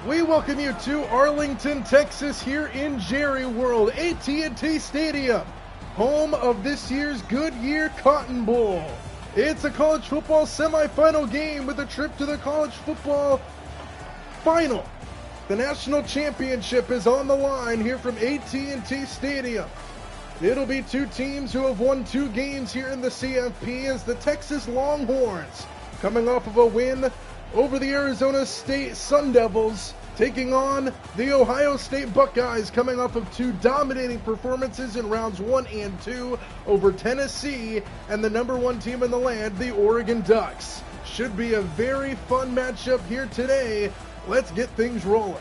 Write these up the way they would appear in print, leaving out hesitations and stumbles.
We welcome you to Arlington, Texas, here in Jerry World, AT&T Stadium, home of this year's Goodyear Cotton Bowl. It's a college football semifinal game with a trip to the college football final. The national championship is on the line here from AT&T Stadium. It'll be two teams who have won 2 games here in the CFP as the Texas Longhorns, coming off of a win over the Arizona State Sun Devils, taking on the Ohio State Buckeyes, coming off of 2 dominating performances in rounds 1 and 2 over Tennessee and the number 1 team in the land, the Oregon Ducks. Should be a very fun matchup here today. Let's get things rolling.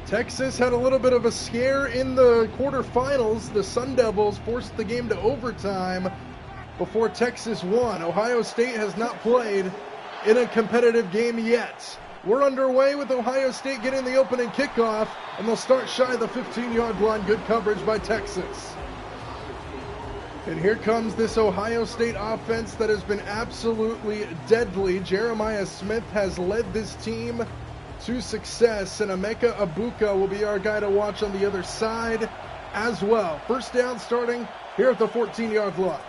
Texas had a little bit of a scare in the quarterfinals. The Sun Devils forced the game to overtime before Texas won. Ohio State has not played in a competitive game yet. We're underway with Ohio State getting the opening kickoff, and they'll start shy of the 15-yard line. Good coverage by Texas. And here comes this Ohio State offense that has been absolutely deadly. Jeremiah Smith has led this team to success, and Emeka Abuka will be our guy to watch on the other side as well. First down starting here at the 14-yard line.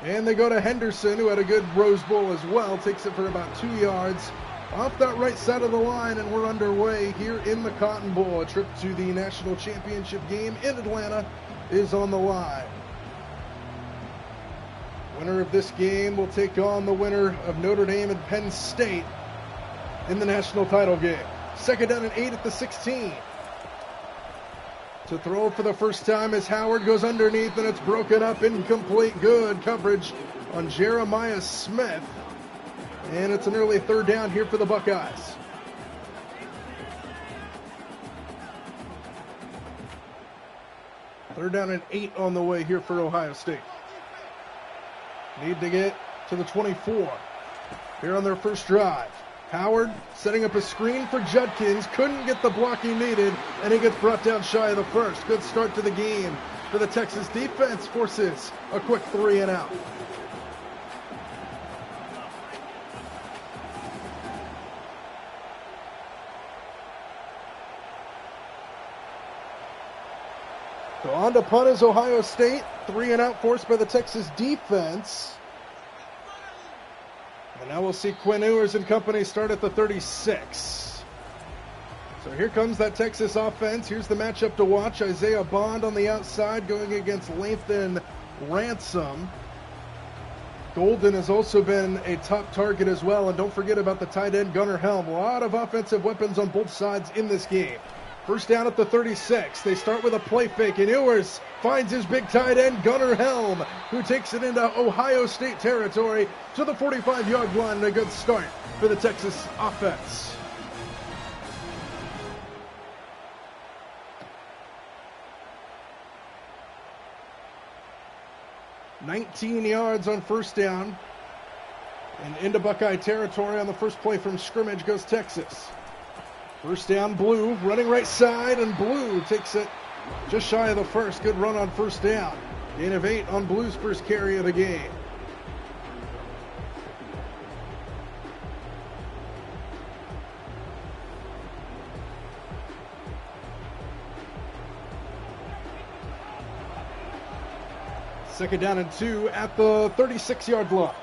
And they go to Henderson, who had a good Rose Bowl as well. Takes it for about 2 yards off that right side of the line, and we're underway here in the Cotton Bowl. A trip to the national championship game in Atlanta is on the line. Winner of this game will take on the winner of Notre Dame and Penn State in the national title game. Second down and 8 at the 16. To throw for the first time as Howard goes underneath, and it's broken up, incomplete. Good coverage on Jeremiah Smith. And it's an early third down here for the Buckeyes. Third down and 8 on the way here for Ohio State. Need to get to the 24 here on their first drive. Howard setting up a screen for Judkins, couldn't get the block he needed, and he gets brought down shy of the first. Good start to the game for the Texas defense, forces a quick 3 and out. So on to punt is Ohio State, 3 and out forced by the Texas defense. And now we'll see Quinn Ewers and company start at the 36. So here comes that Texas offense. Here's the matchup to watch. Isaiah Bond on the outside going against Lathan Ransom. Golden has also been a top target as well. And don't forget about the tight end Gunnar Helm. A lot of offensive weapons on both sides in this game. First down at the 36. They start with a play fake, and Ewers finds his big tight end, Gunnar Helm, who takes it into Ohio State territory to the 45-yard line, and a good start for the Texas offense. $19 yards on first down, and into Buckeye territory on the first play from scrimmage goes Texas. First down, Blue, running right side, and Blue takes it just shy of the first. Good run on first down. Gain of 8 on Blue's first carry of the game. Second down and 2 at the 36-yard line.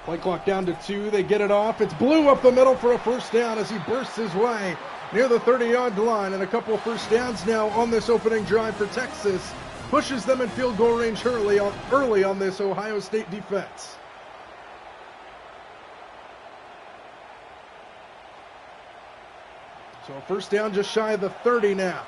Play clock down to 2. They get it off. It's Blue up the middle for a first down as he bursts his way near the 30-yard line. And a couple of first downs now on this opening drive for Texas. Pushes them in field goal range early on this Ohio State defense. So a first down just shy of the 30 now.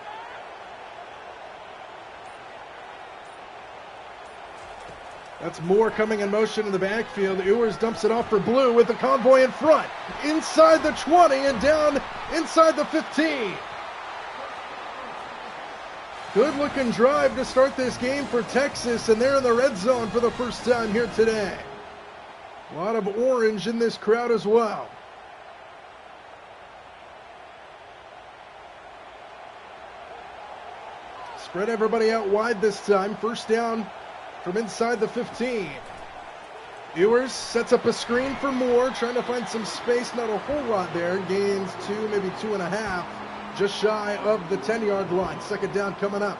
That's Moore coming in motion in the backfield. Ewers dumps it off for Blue with the convoy in front. Inside the 20 and down inside the 15. Good looking drive to start this game for Texas, and they're in the red zone for the first time here today. A lot of orange in this crowd as well. Spread everybody out wide this time. First down from inside the 15. Ewers sets up a screen for Moore, trying to find some space, not a whole lot there. Gains 2, maybe 2.5, just shy of the 10-yard line. Second down coming up.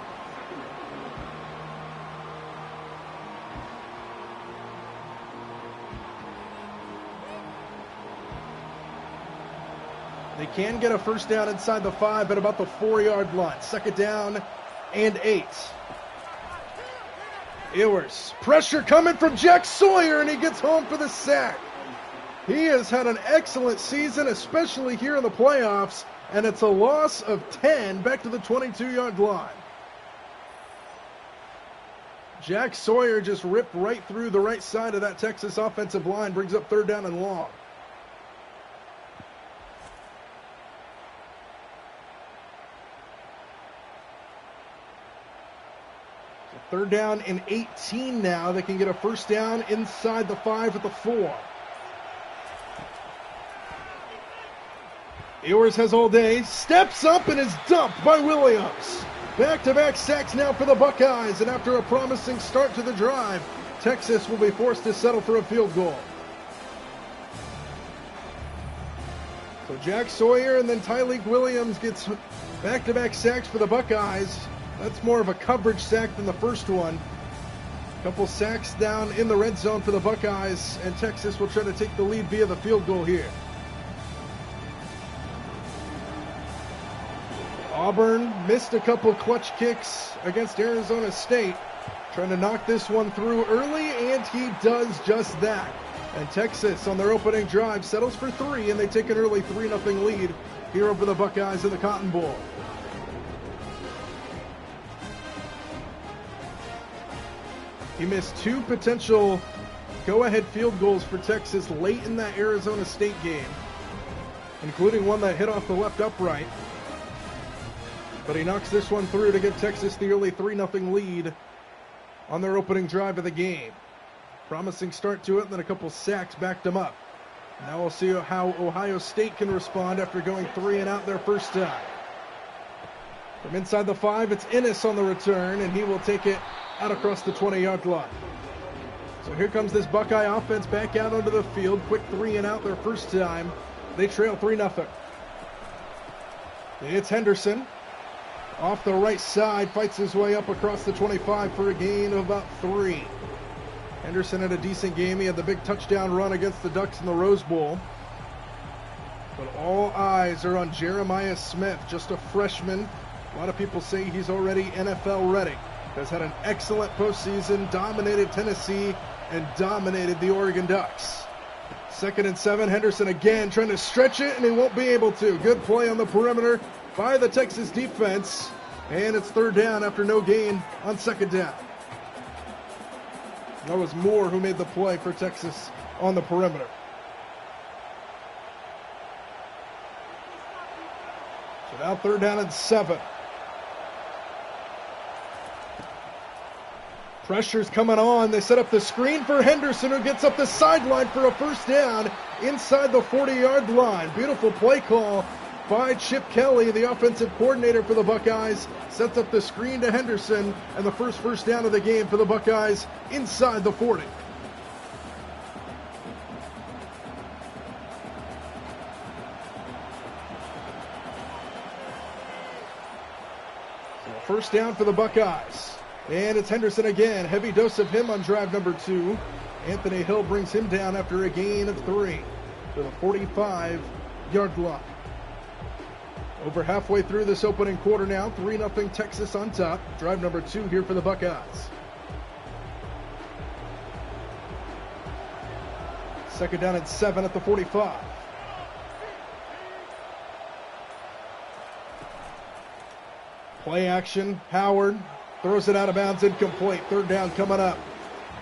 They can get a first down inside the 5 at about the 4-yard line. Second down and 8. Ewers, pressure coming from Jack Sawyer, and he gets home for the sack. He has had an excellent season, especially here in the playoffs, and it's a loss of 10 back to the 22-yard line. Jack Sawyer just ripped right through the right side of that Texas offensive line, brings up third down and long. Third down and 18 now. They can get a first down inside the 5 at the 4. Ewers has all day. Steps up and is dumped by Williams. Back-to-back sacks now for the Buckeyes. And after a promising start to the drive, Texas will be forced to settle for a field goal. So Jack Sawyer and then Tyleik Williams gets back-to-back sacks for the Buckeyes. That's more of a coverage sack than the first one. A couple sacks down in the red zone for the Buckeyes, and Texas will try to take the lead via the field goal here. Auburn missed a couple clutch kicks against Arizona State, trying to knock this one through early, and he does just that. And Texas, on their opening drive, settles for 3, and they take an early 3-0 lead here over the Buckeyes in the Cotton Bowl. He missed 2 potential go-ahead field goals for Texas late in that Arizona State game, including one that hit off the left upright. But he knocks this one through to give Texas the early 3-0 lead on their opening drive of the game. Promising start to it, and then a couple sacks backed them up. Now we'll see how Ohio State can respond after going 3 and out their first time. From inside the 5, it's Ennis on the return, and he will take it out across the 20-yard line. So here comes this Buckeye offense back out onto the field. Quick 3 and out their first time. They trail 3-0. It's Henderson. Off the right side, fights his way up across the 25 for a gain of about 3. Henderson had a decent game. He had the big touchdown run against the Ducks in the Rose Bowl. But all eyes are on Jeremiah Smith, just a freshman. A lot of people say he's already NFL ready. Has had an excellent postseason, dominated Tennessee, and dominated the Oregon Ducks. 2nd and 7, Henderson again trying to stretch it, and he won't be able to. Good play on the perimeter by the Texas defense, and it's third down after no gain on second down. That was Moore who made the play for Texas on the perimeter. So now third down and 7. Pressure's coming on. They set up the screen for Henderson, who gets up the sideline for a first down inside the 40-yard line. Beautiful play call by Chip Kelly, the offensive coordinator for the Buckeyes. Sets up the screen to Henderson, and the first down of the game for the Buckeyes inside the 40. So first down for the Buckeyes. And it's Henderson again. Heavy dose of him on drive number 2. Anthony Hill brings him down after a gain of 3 to the 45-yard line. Over halfway through this opening quarter now. 3-0 Texas on top. Drive number 2 here for the Buckeyes. Second down and 7 at the 45. Play action. Howard throws it out of bounds, incomplete. Third down coming up.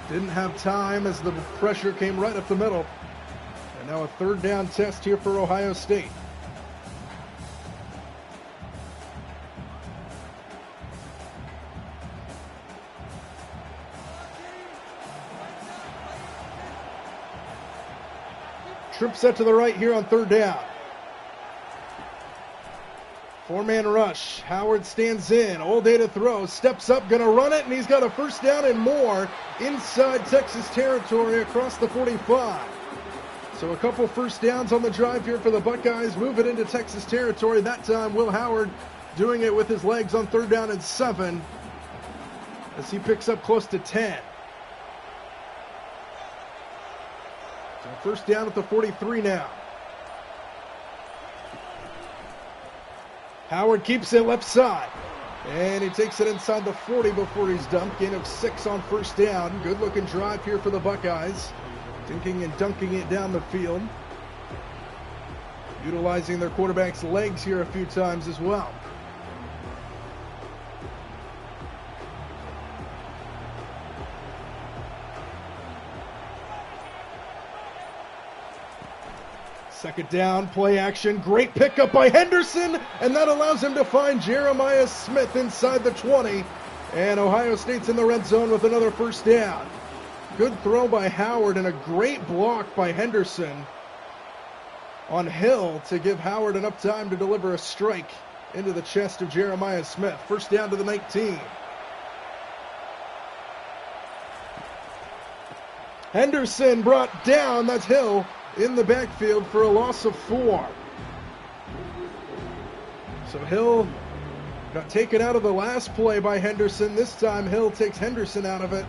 Didn't have time as the pressure came right up the middle. And now a third down test here for Ohio State. Trip set to the right here on third down. Four-man rush. Howard stands in. All day to throw. Steps up, going to run it, and he's got a first down and more inside Texas territory across the 45. So a couple first downs on the drive here for the Buckeyes. Move it into Texas territory. That time, Will Howard doing it with his legs on 3rd down and 7 as he picks up close to 10. So first down at the 43 now. Howard keeps it left side. And he takes it inside the 40 before he's dumped. Gain of 6 on first down. Good looking drive here for the Buckeyes. Dinking and dunking it down the field. Utilizing their quarterback's legs here a few times as well. Second down, play action, great pickup by Henderson, and that allows him to find Jeremiah Smith inside the 20. And Ohio State's in the red zone with another first down. Good throw by Howard and a great block by Henderson on Hill to give Howard enough time to deliver a strike into the chest of Jeremiah Smith. First down to the 19. Henderson brought down, that's Hill, in the backfield for a loss of 4. So Hill got taken out of the last play by Henderson. This time Hill takes Henderson out of it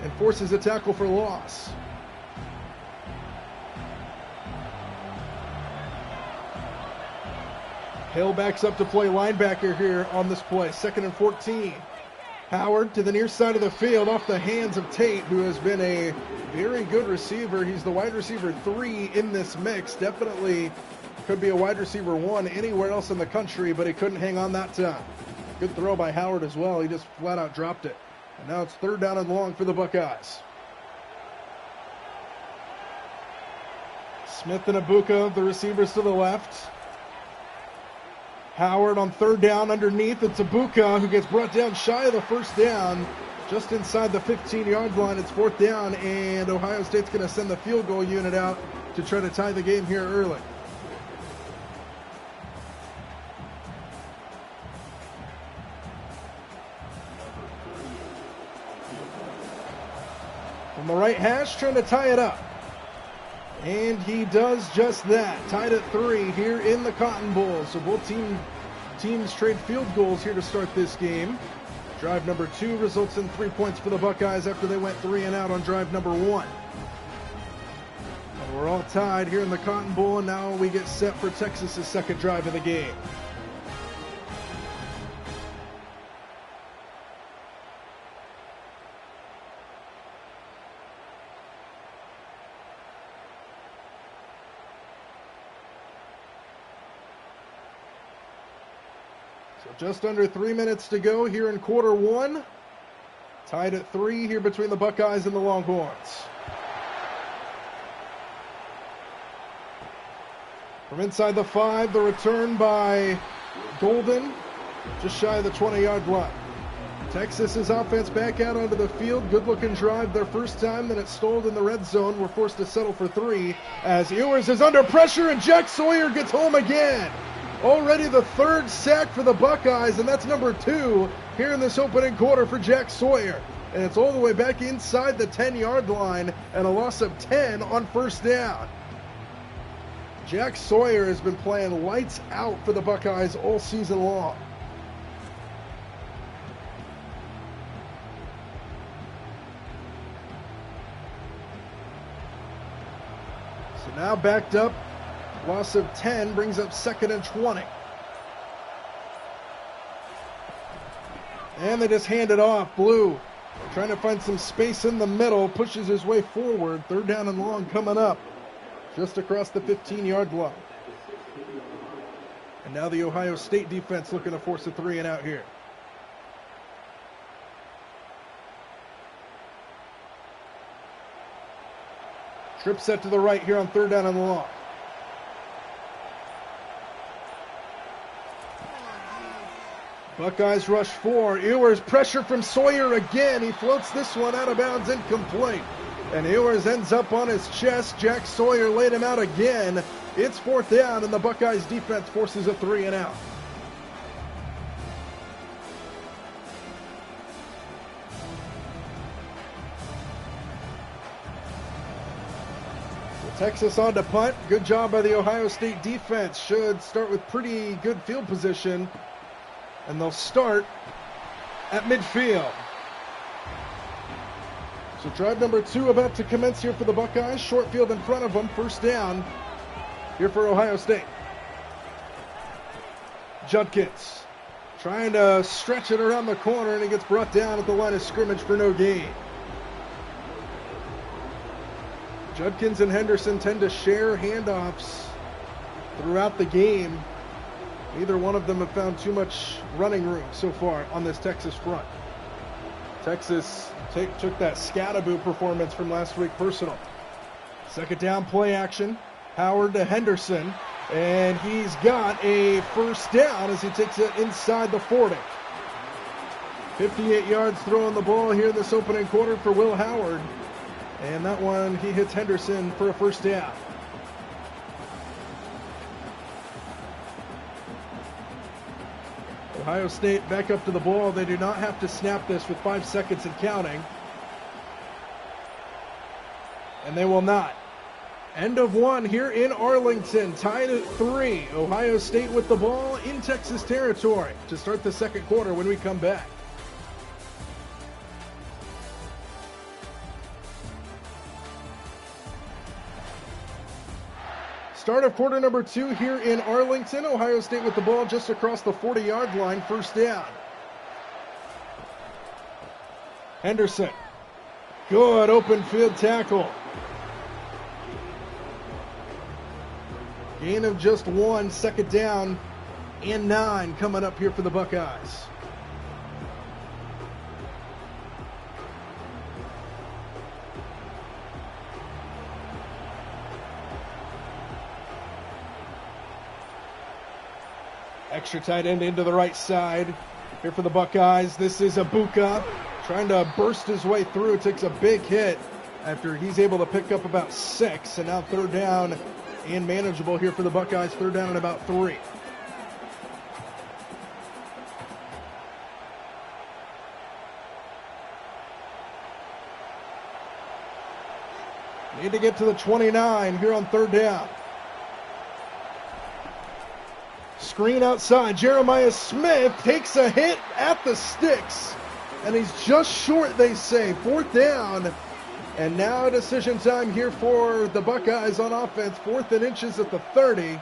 and forces a tackle for loss. Hill backs up to play linebacker here on this play. 2nd and 14. Howard to the near side of the field off the hands of Tate, who has been a very good receiver. He's the wide receiver 3 in this mix. Definitely could be a wide receiver 1 anywhere else in the country, but he couldn't hang on that time. Good throw by Howard as well. He just flat out dropped it. And now it's 3rd down and long for the Buckeyes. Smith and Ibuka, the receivers to the left. Howard on 3rd down underneath. It's Ibuka who gets brought down shy of the first down, just inside the 15-yard line. It's 4th down, and Ohio State's going to send the field goal unit out to try to tie the game here early. From the right hash, trying to tie it up. And he does just that. Tied at 3 here in the Cotton Bowl. So both teams trade field goals here to start this game. Drive number 2 results in 3 points for the Buckeyes after they went 3 and out on drive number 1. And we're all tied here in the Cotton Bowl, and now we get set for Texas's second drive of the game. Just under 3 minutes to go here in quarter 1. Tied at 3 here between the Buckeyes and the Longhorns. From inside the 5, the return by Golden, just shy of the 20-yard line. Texas's offense back out onto the field. Good-looking drive their first time, then it's stalled in the red zone. We're forced to settle for 3 as Ewers is under pressure and Jack Sawyer gets home again. Already the 3rd sack for the Buckeyes, and that's number 2 here in this opening quarter for Jack Sawyer. And it's all the way back inside the 10-yard line and a loss of 10 on first down. Jack Sawyer has been playing lights out for the Buckeyes all season long. So now backed up. Loss of 10 brings up 2nd and 20. And they just hand it off. Blue trying to find some space in the middle. Pushes his way forward. 3rd down and long coming up. Just across the 15-yard line. And now the Ohio State defense looking to force a 3 and out here. Trip set to the right here on 3rd down and long. Buckeyes rush 4. Ewers pressure from Sawyer again. He floats this one out of bounds, incomplete. And Ewers ends up on his chest. Jack Sawyer laid him out again. It's 4th down, and the Buckeyes defense forces a 3 and out. Texas on to punt. Good job by the Ohio State defense. Should start with pretty good field position. And they'll start at midfield. So drive number 2 about to commence here for the Buckeyes. Short field in front of them. First down here for Ohio State. Judkins trying to stretch it around the corner, and he gets brought down at the line of scrimmage for no gain. Judkins and Henderson tend to share handoffs throughout the game. Neither one of them have found too much running room so far on this Texas front. Texas took that scataboo performance from last week personal. Second down play action. Howard to Henderson. And he's got a first down as he takes it inside the 40. 58 yards throwing the ball here in this opening quarter for Will Howard. And that one, he hits Henderson for a first down. Ohio State back up to the ball. They do not have to snap this with 5 seconds and counting. And they will not. End of one here in Arlington, tied at 3. Ohio State with the ball in Texas territory to start the second quarter when we come back. Start of quarter number 2 here in Arlington. Ohio State with the ball just across the 40-yard line, first down. Henderson, good open field tackle. Gain of just 1, second down and 9 coming up here for the Buckeyes. Extra tight end into the right side here for the Buckeyes. This is Abuka trying to burst his way through. Takes a big hit after he's able to pick up about 6. And now third down and manageable here for the Buckeyes. Third down and about 3. Need to get to the 29 here on third down. Screen outside. Jeremiah Smith takes a hit at the sticks, and he's just short, they say. Fourth down, and now decision time here for the Buckeyes on offense. 4th and inches at the 30.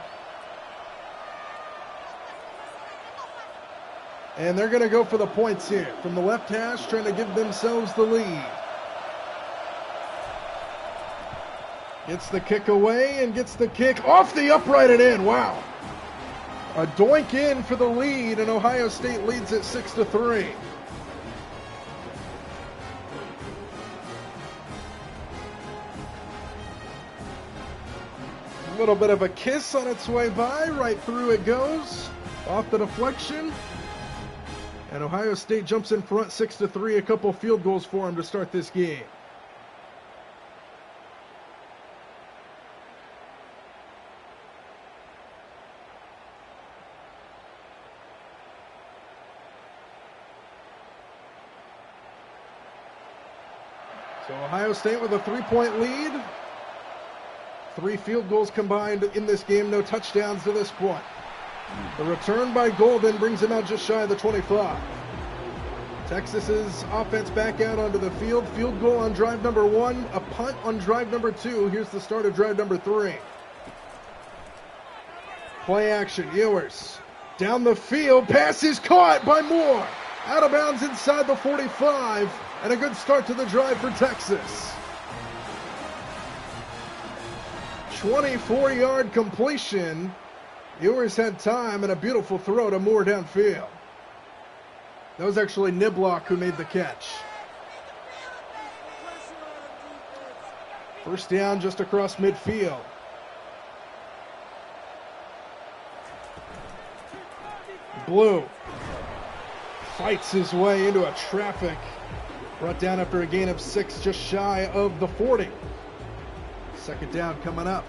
And they're going to go for the points here from the left hash, trying to give themselves the lead. Gets the kick away and gets the kick off the upright and in. Wow. A doink in for the lead, and Ohio State leads it 6-3. A little bit of a kiss on its way by, right through it goes, off the deflection. And Ohio State jumps in front 6-3, a couple field goals for them to start this game. So Ohio State with a 3-point lead. 3 field goals combined in this game, no touchdowns to this point. The return by Golden brings him out just shy of the 25. Texas's offense back out onto the field. Field goal on drive number 1, a punt on drive number 2. Here's the start of drive number 3. Play action, Ewers. Down the field, pass is caught by Moore. Out of bounds inside the 45. And a good start to the drive for Texas. 24-yard completion. Ewers had time and a beautiful throw to Moore downfield. That was actually Niblock who made the catch. First down just across midfield. Blue fights his way into a traffic. Brought down after a gain of 6, just shy of the 40. Second down coming up.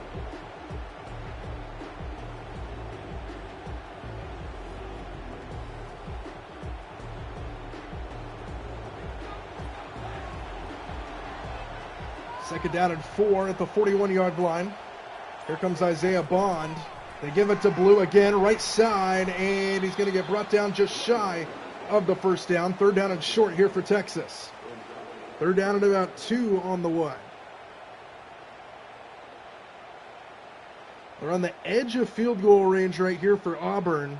Second down and 4 at the 41-yard line. Here comes Isaiah Bond. They give it to Blue again, right side, and he's going to get brought down just shy of the first down. Third down and short here for Texas. Third down and about 2 on the way. They're on the edge of field goal range right here for Auburn.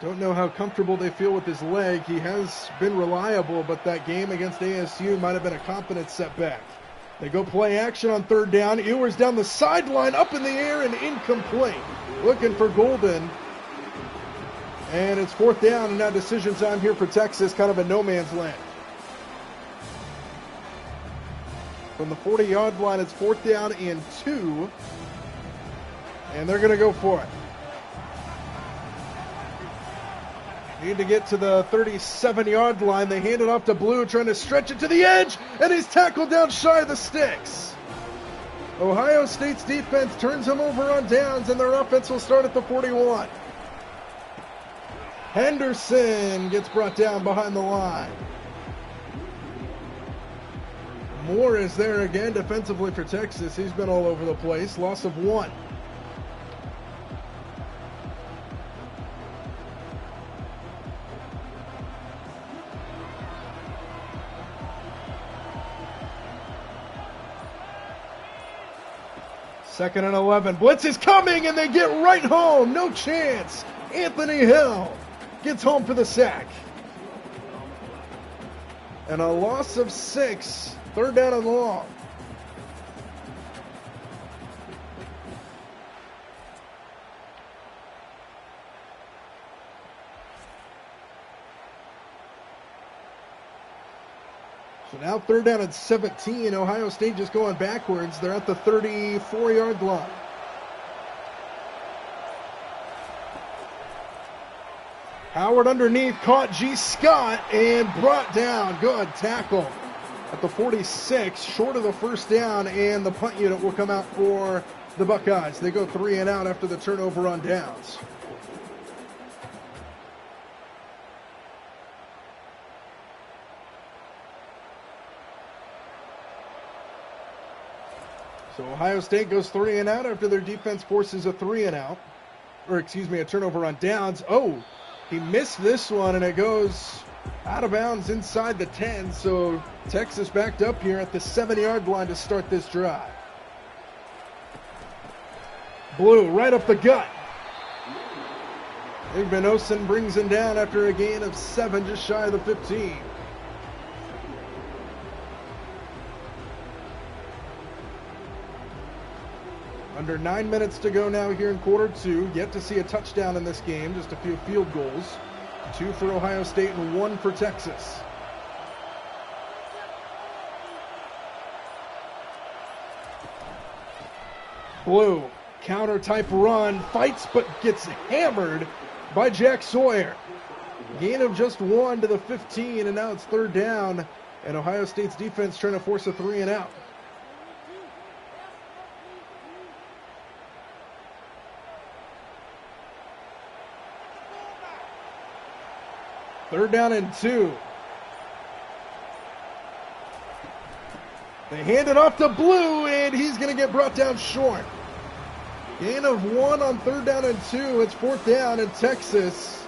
Don't know how comfortable they feel with his leg. He has been reliable, but that game against ASU might have been a confidence setback. They go play action on third down. Ewers down the sideline, up in the air and incomplete. Looking for Golden. And it's fourth down, and now decision time here for Texas, kind of a no man's land. From the 40-yard line, it's fourth down and 2. And they're going to go for it. Need to get to the 37-yard line. They hand it off to Blue, trying to stretch it to the edge, and he's tackled down shy of the sticks. Ohio State's defense turns him over on downs, and their offense will start at the 41. Henderson gets brought down behind the line. Moore is there again defensively for Texas. He's been all over the place. Loss of 1. Second and 11. Blitz is coming, and they get right home. No chance. Anthony Hill gets home for the sack. And a loss of 6. Third down and long. So now third down and 17. Ohio State just going backwards. They're at the 34-yard line. Howard underneath, caught G. Scott and brought down. Good tackle at the 46, short of the first down, and the punt unit will come out for the Buckeyes. They go 3 and out after the turnover on downs. So Ohio State goes 3 and out after their defense forces a 3 and out. Or excuse me, a turnover on downs. Oh, he missed this one, and it goes out of bounds inside the 10. So Texas backed up here at the 7-yard line to start this drive. Blue right up the gut. Igbinosun brings him down after a gain of 7, just shy of the 15. Under 9 minutes to go now here in quarter 2. Yet to see a touchdown in this game. Just a few field goals. 2 for Ohio State and 1 for Texas. Blue, counter type run. Fights but gets hammered by Jack Sawyer. Gain of just 1 to the 15, and now it's third down. And Ohio State's defense trying to force a 3 and out. Third down and 2. They hand it off to Blue, and he's going to get brought down short. Gain of 1 on third down and 2. It's fourth down, and Texas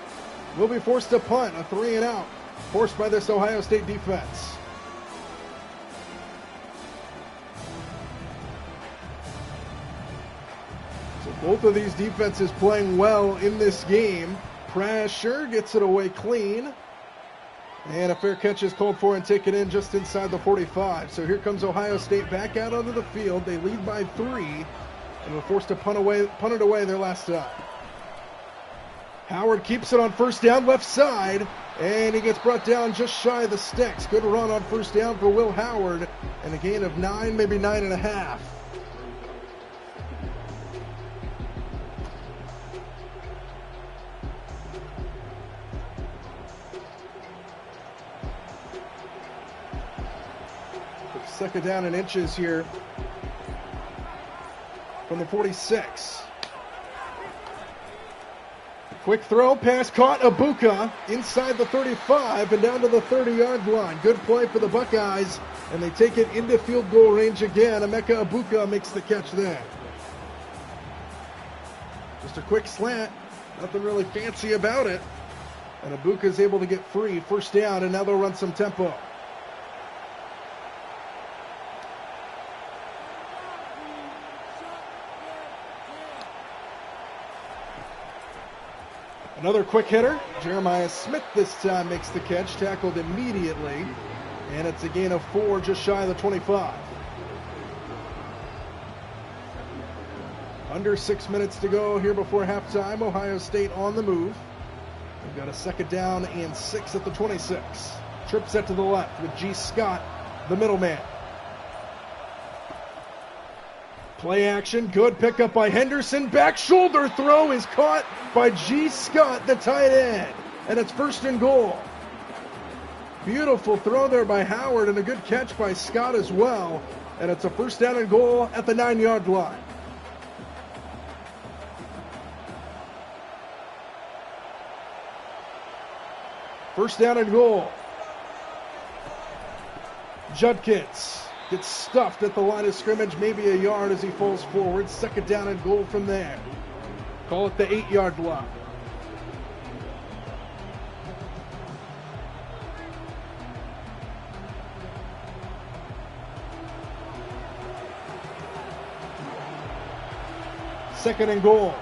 will be forced to punt, a 3 and out, forced by this Ohio State defense. So both of these defenses playing well in this game. Pressure gets it away clean. And a fair catch is called for and taken in just inside the 45. So here comes Ohio State back out onto the field. They lead by 3 and were forced to punt it away their last time. Howard keeps it on first down, left side, and he gets brought down just shy of the sticks. Good run on first down for Will Howard, and a gain of 9, maybe 9.5. Second down and inches here from the 46. Quick throw, pass caught, Ibuka inside the 35 and down to the 30-yard line. Good play for the Buckeyes, and they take it into field goal range again. Emeka Ibuka makes the catch there. Just a quick slant, nothing really fancy about it. And Ibuka is able to get free, first down, and now they'll run some tempo. Another quick hitter. Jeremiah Smith this time makes the catch, tackled immediately. And it's a gain of 4, just shy of the 25. Under 6 minutes to go here before halftime. Ohio State on the move. They've got a second down and 6 at the 26. Trip set to the left with G. Scott, the middleman. Play action, good pickup by Henderson. Back shoulder throw is caught by G. Scott, the tight end. And it's first and goal. Beautiful throw there by Howard and a good catch by Scott as well. And it's a first down and goal at the 9-yard line. First down and goal. Judkins gets stuffed at the line of scrimmage, maybe a yard as he falls forward. Second down and goal from there. Call it the 8-yard line. Second and goal.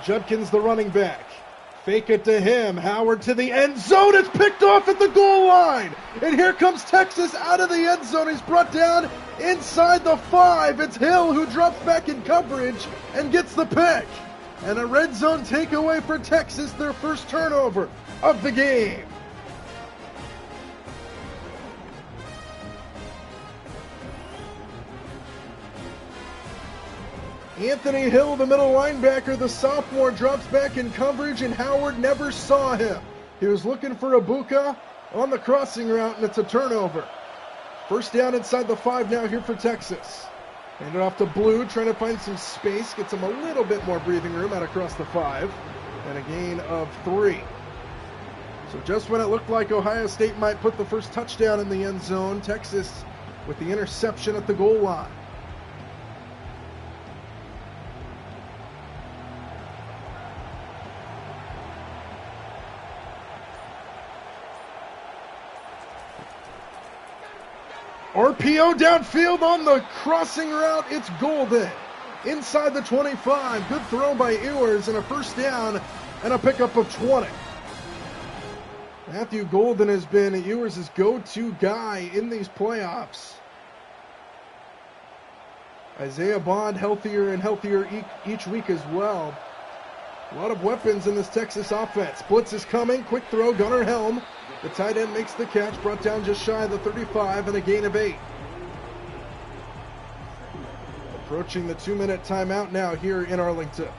Judkins, the running back. Fake it to him. Howard to the end zone. It's picked off at the goal line. And here comes Texas out of the end zone. He's brought down inside the 5. It's Hill who drops back in coverage and gets the pick. And a red zone takeaway for Texas, their first turnover of the game. Anthony Hill, the middle linebacker, the sophomore, drops back in coverage, and Howard never saw him. He was looking for Ibuka on the crossing route, and it's a turnover. First down inside the 5 now here for Texas. Hand it off to Blue, trying to find some space, gets him a little bit more breathing room out across the 5, and a gain of 3. So just when it looked like Ohio State might put the first touchdown in the end zone, Texas with the interception at the goal line. RPO downfield on the crossing route. It's Golden inside the 25. Good throw by Ewers and a first down and a pickup of 20. Matthew Golden has been Ewers' go-to guy in these playoffs. Isaiah Bond healthier and healthier each week as well. A lot of weapons in this Texas offense. Blitz is coming. Quick throw. Gunnar Helm. The tight end makes the catch. Brought down just shy of the 35 and a gain of 8. Approaching the 2-minute timeout now here in Arlington.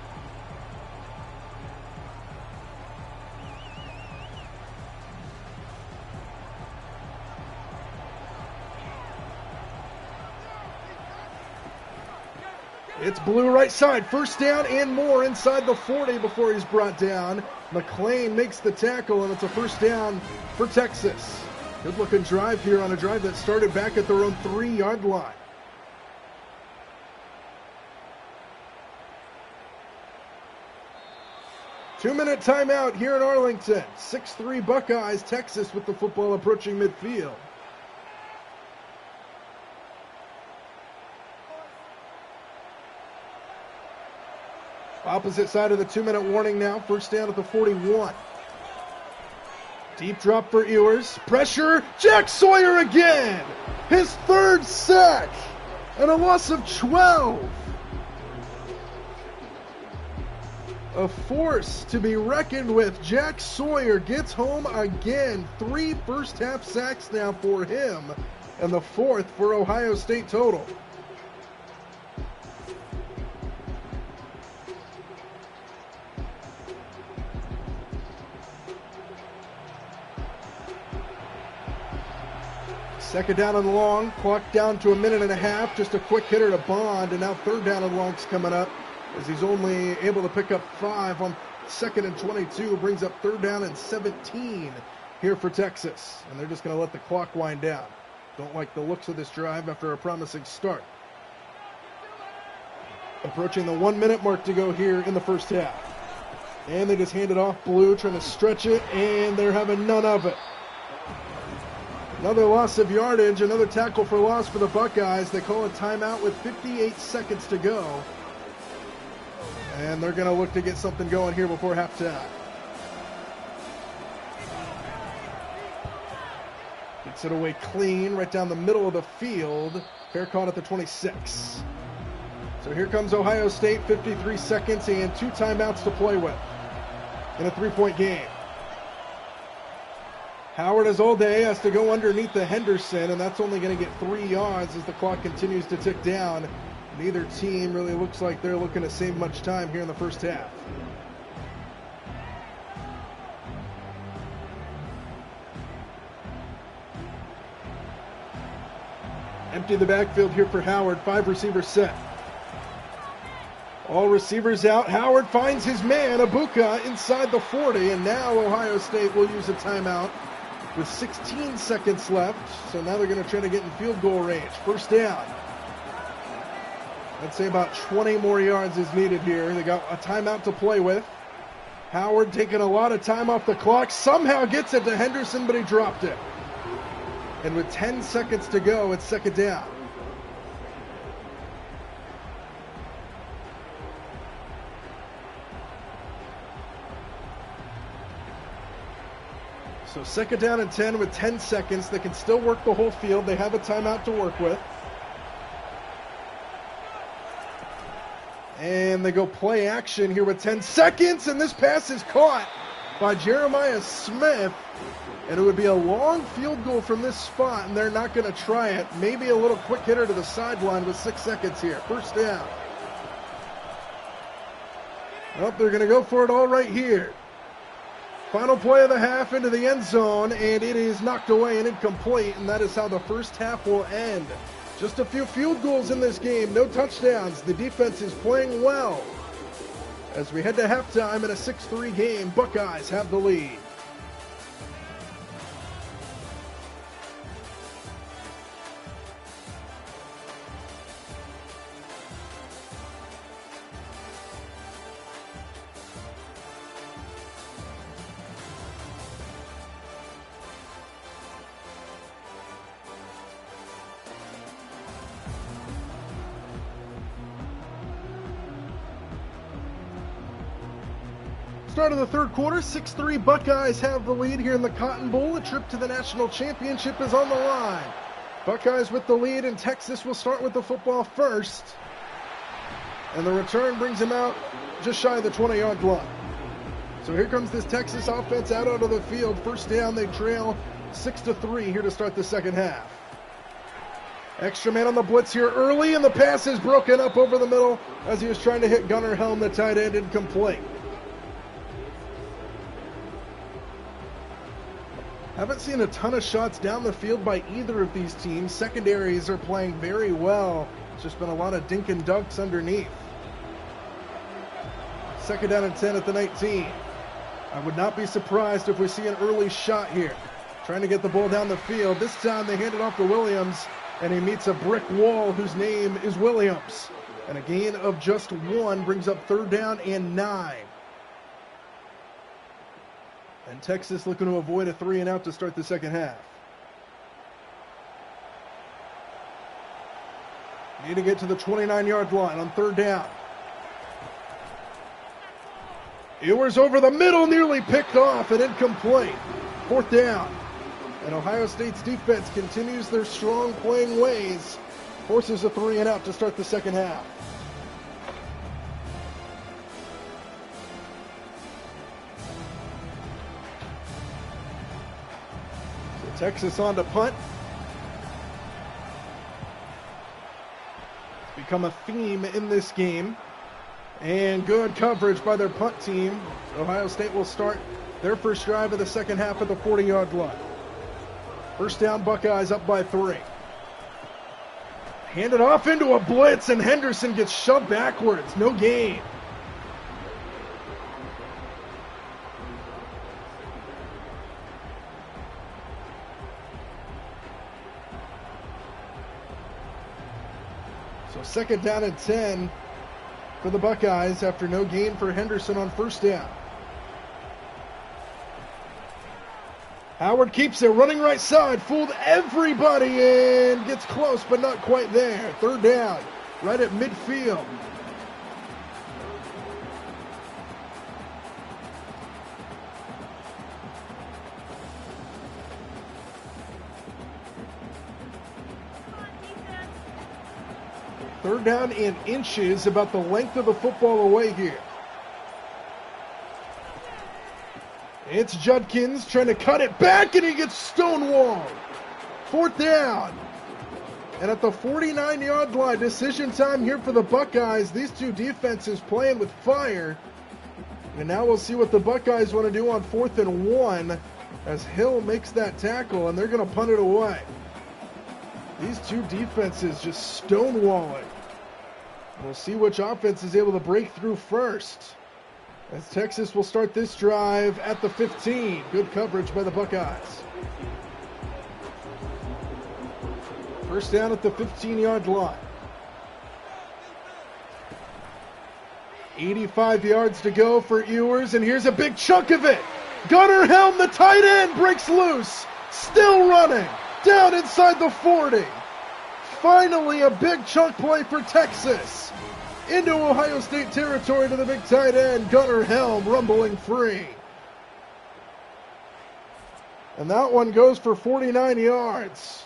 It's Blue right side. First down and more inside the 40 before he's brought down. McLean makes the tackle, and it's a first down for Texas. Good-looking drive here on a drive that started back at their own 3-yard line. Two-minute timeout here in Arlington. 6-3 Buckeyes, Texas with the football approaching midfield. Opposite side of the 2-minute warning now. First down at the 41. Deep drop for Ewers. Pressure. Jack Sawyer again. His third sack. And a loss of 12. A force to be reckoned with. Jack Sawyer gets home again. 3 first-half sacks now for him. And the 4th for Ohio State total. Second down and long, clock down to a minute and a half. Just a quick hitter to Bond, and now third down and long's coming up as he's only able to pick up 5 on 2nd and 22, brings up 3rd down and 17 here for Texas. And they're just going to let the clock wind down. Don't like the looks of this drive after a promising start. Approaching the 1 minute mark to go here in the first half. And they just hand it off. Blue trying to stretch it, and they're having none of it. Another loss of yardage, another tackle for loss for the Buckeyes. They call a timeout with 58 seconds to go. And they're going to look to get something going here before halftime. Gets it away clean, right down the middle of the field. Fair caught at the 26. So here comes Ohio State, 53 seconds and 2 timeouts to play with in a 3-point game. Howard, as all day, has to go underneath the Henderson, and that's only going to get 3 yards as the clock continues to tick down. Neither team really looks like they're looking to save much time here in the first half. Empty the backfield here for Howard. 5 receivers set. All receivers out. Howard finds his man, Abuka, inside the 40, and now Ohio State will use a timeout with 16 seconds left. So now they're going to try to get in field goal range. First down. I'd say about 20 more yards is needed here. They got a timeout to play with. Howard taking a lot of time off the clock. Somehow gets it to Henderson, but he dropped it. And with 10 seconds to go, it's 2nd down. So 2nd down and 10 with 10 seconds. They can still work the whole field. They have a timeout to work with. And they go play action here with 10 seconds, and this pass is caught by Jeremiah Smith. And it would be a long field goal from this spot, and they're not going to try it. Maybe a little quick hitter to the sideline with 6 seconds here. First down. Well, they're going to go for it all right here. Final play of the half into the end zone, and it is knocked away and incomplete, and that is how the first half will end. Just a few field goals in this game, no touchdowns. The defense is playing well. As we head to halftime in a 6-3 game, Buckeyes have the lead. Start of the third quarter, 6-3 Buckeyes have the lead here in the Cotton Bowl. A trip to the national championship is on the line. Buckeyes with the lead, and Texas will start with the football first. And the return brings him out just shy of the 20-yard line. So here comes this Texas offense out onto the field. First down, they trail 6-3 here to start the second half. Extra man on the blitz here early, and the pass is broken up over the middle as he was trying to hit Gunnar Helm, the tight end, incomplete. Haven't seen a ton of shots down the field by either of these teams. Secondaries are playing very well. It's just been a lot of dink and dunks underneath. 2nd down and 10 at the 19. I would not be surprised if we see an early shot here. Trying to get the ball down the field. This time they hand it off to Williams, and he meets a brick wall whose name is Williams. And a gain of just 1 brings up 3rd down and 9. And Texas looking to avoid a 3-and-out to start the second half. Need to get to the 29-yard line on 3rd down. Ewers over the middle, nearly picked off and incomplete. 4th down. And Ohio State's defense continues their strong playing ways. Forces a 3-and-out to start the second half. Texas on to punt. It's become a theme in this game. And good coverage by their punt team. Ohio State will start their first drive of the second half at the 40-yard line. First down, Buckeyes up by 3. Handed off into a blitz, and Henderson gets shoved backwards. No gain. So second down and 10 for the Buckeyes after no gain for Henderson on first down. Howard keeps it, running right side, fooled everybody and gets close, but not quite there. Third down, right at midfield. Third down in inches, about the length of the football away here. It's Judkins trying to cut it back, and he gets stonewalled. Fourth down. And at the 49-yard line, decision time here for the Buckeyes. These two defenses playing with fire. And now we'll see what the Buckeyes want to do on 4th and 1 as Hill makes that tackle, and they're going to punt it away. These two defenses just stonewalling. We'll see which offense is able to break through first, as Texas will start this drive at the 15. Good coverage by the Buckeyes. First down at the 15-yard line. 85 yards to go for Ewers, and here's a big chunk of it. Gunnar Helm, the tight end, breaks loose. Still running. Down inside the 40. Finally a big chunk play for Texas. Into Ohio State territory to the big tight end, Gunnar Helm, rumbling free. And that one goes for 49 yards.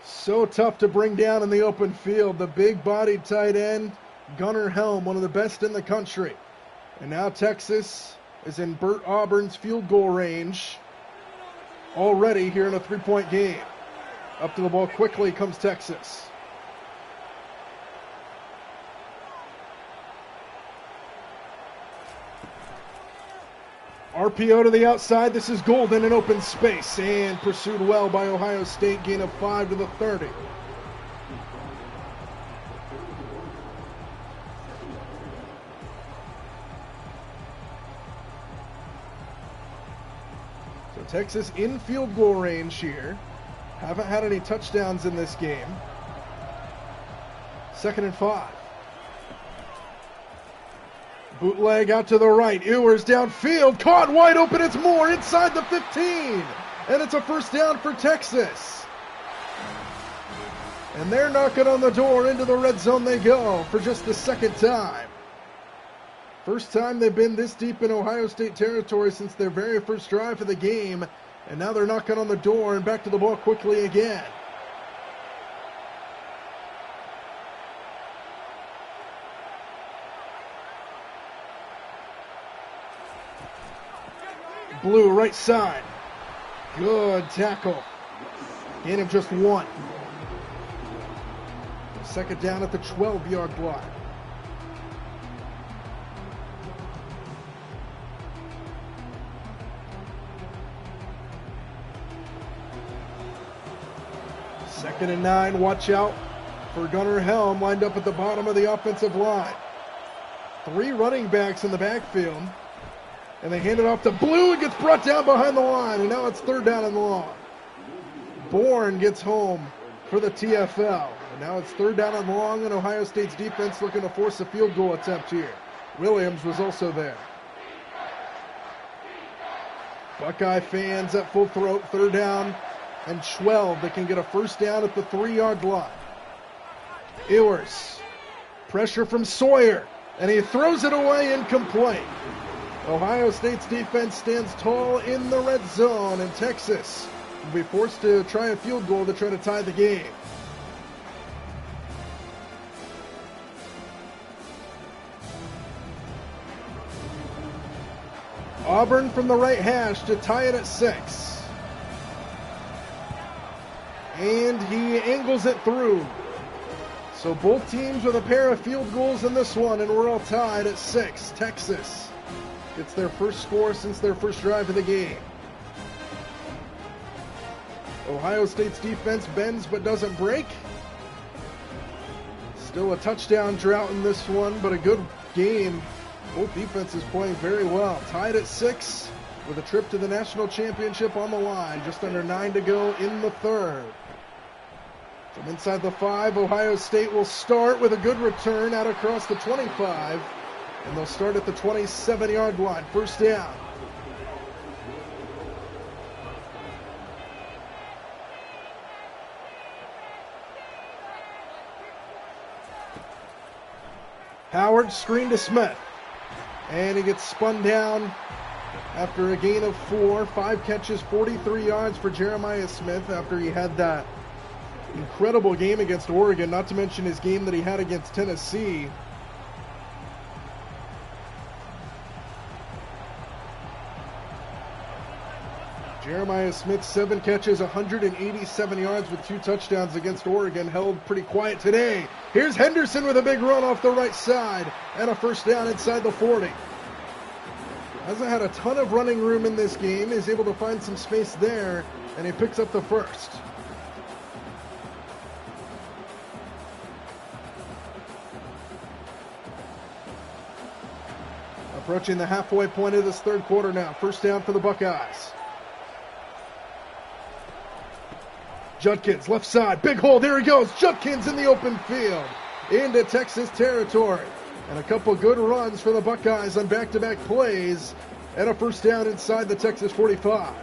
So tough to bring down in the open field. The big-bodied tight end, Gunnar Helm, one of the best in the country. And now Texas is in Burt Auburn's field goal range already here in a 3-point game. Up to the ball quickly comes Texas. RPO to the outside. This is Golden in open space and pursued well by Ohio State. Gain of 5 to the 30. So Texas in field goal range here. Haven't had any touchdowns in this game. 2nd and 5. Bootleg out to the right. Ewers downfield. Caught wide open. It's Moore inside the 15. And it's a first down for Texas. And they're knocking on the door. Into the red zone they go for just the second time. First time they've been this deep in Ohio State territory since their very first drive of the game. And now they're knocking on the door and back to the ball quickly again. Blue right side. Good tackle. Gain of just 1. Second down at the 12-yard line. Second and 9. Watch out for Gunnar Helm, lined up at the bottom of the offensive line. 3 running backs in the backfield. And they hand it off to Blue. It gets brought down behind the line. And now it's 3rd down and long. Bourne gets home for the TFL. And now it's 3rd down and long. And Ohio State's defense looking to force a field goal attempt here. Williams was also there. Buckeye fans at full throat. 3rd down and 12. They can get a first down at the 3-yard line. Ewers. Pressure from Sawyer. And he throws it away incomplete. Ohio State's defense stands tall in the red zone, and Texas will be forced to try a field goal to try to tie the game. Auburn from the right hash to tie it at 6. And he angles it through. So both teams with a pair of field goals in this one, and we're all tied at 6. Texas gets their first score since their first drive of the game. Ohio State's defense bends but doesn't break. Still a touchdown drought in this one, but a good game. Both defenses playing very well. Tied at 6 with a trip to the national championship on the line. Just under 9 to go in the third. From inside the 5, Ohio State will start with a good return out across the 25. And they'll start at the 27-yard line. First down. Howard screen to Smith. And he gets spun down after a gain of 4. 5 catches, 43 yards for Jeremiah Smith after he had that incredible game against Oregon, not to mention his game that he had against Tennessee. Jeremiah Smith, 7 catches, 187 yards with 2 touchdowns against Oregon. Held pretty quiet today. Here's Henderson with a big run off the right side and a first down inside the 40. Hasn't had a ton of running room in this game. He's able to find some space there, and he picks up the first. Approaching the halfway point of this third quarter now. First down for the Buckeyes. Judkins, left side, big hole, there he goes. Judkins in the open field into Texas territory. And a couple good runs for the Buckeyes on back-to-back plays and a first down inside the Texas 45.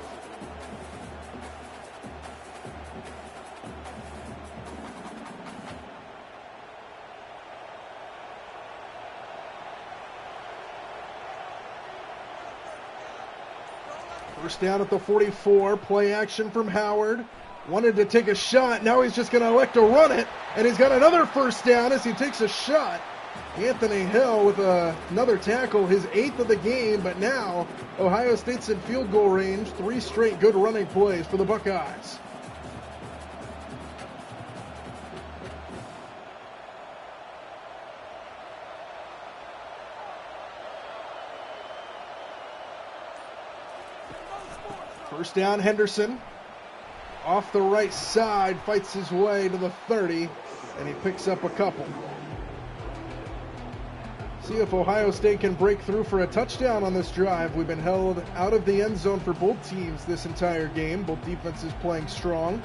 First down at the 44, play action from Howard. Wanted to take a shot, now he's just going to elect to run it, and he's got another first down as he takes a shot. Anthony Hill with another tackle, his 8th of the game, but now Ohio State's in field goal range. 3 straight good running plays for the Buckeyes. First down, Henderson. Off the right side, fights his way to the 30, and he picks up a couple. See if Ohio State can break through for a touchdown on this drive. We've been held out of the end zone for both teams this entire game. Both defenses playing strong.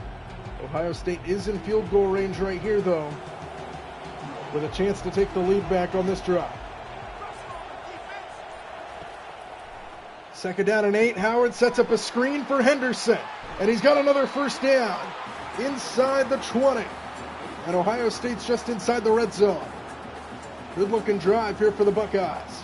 Ohio State is in field goal range right here, though, with a chance to take the lead back on this drive. Second down and 8. Howard sets up a screen for Henderson. And he's got another first down inside the 20. And Ohio State's just inside the red zone. Good looking drive here for the Buckeyes.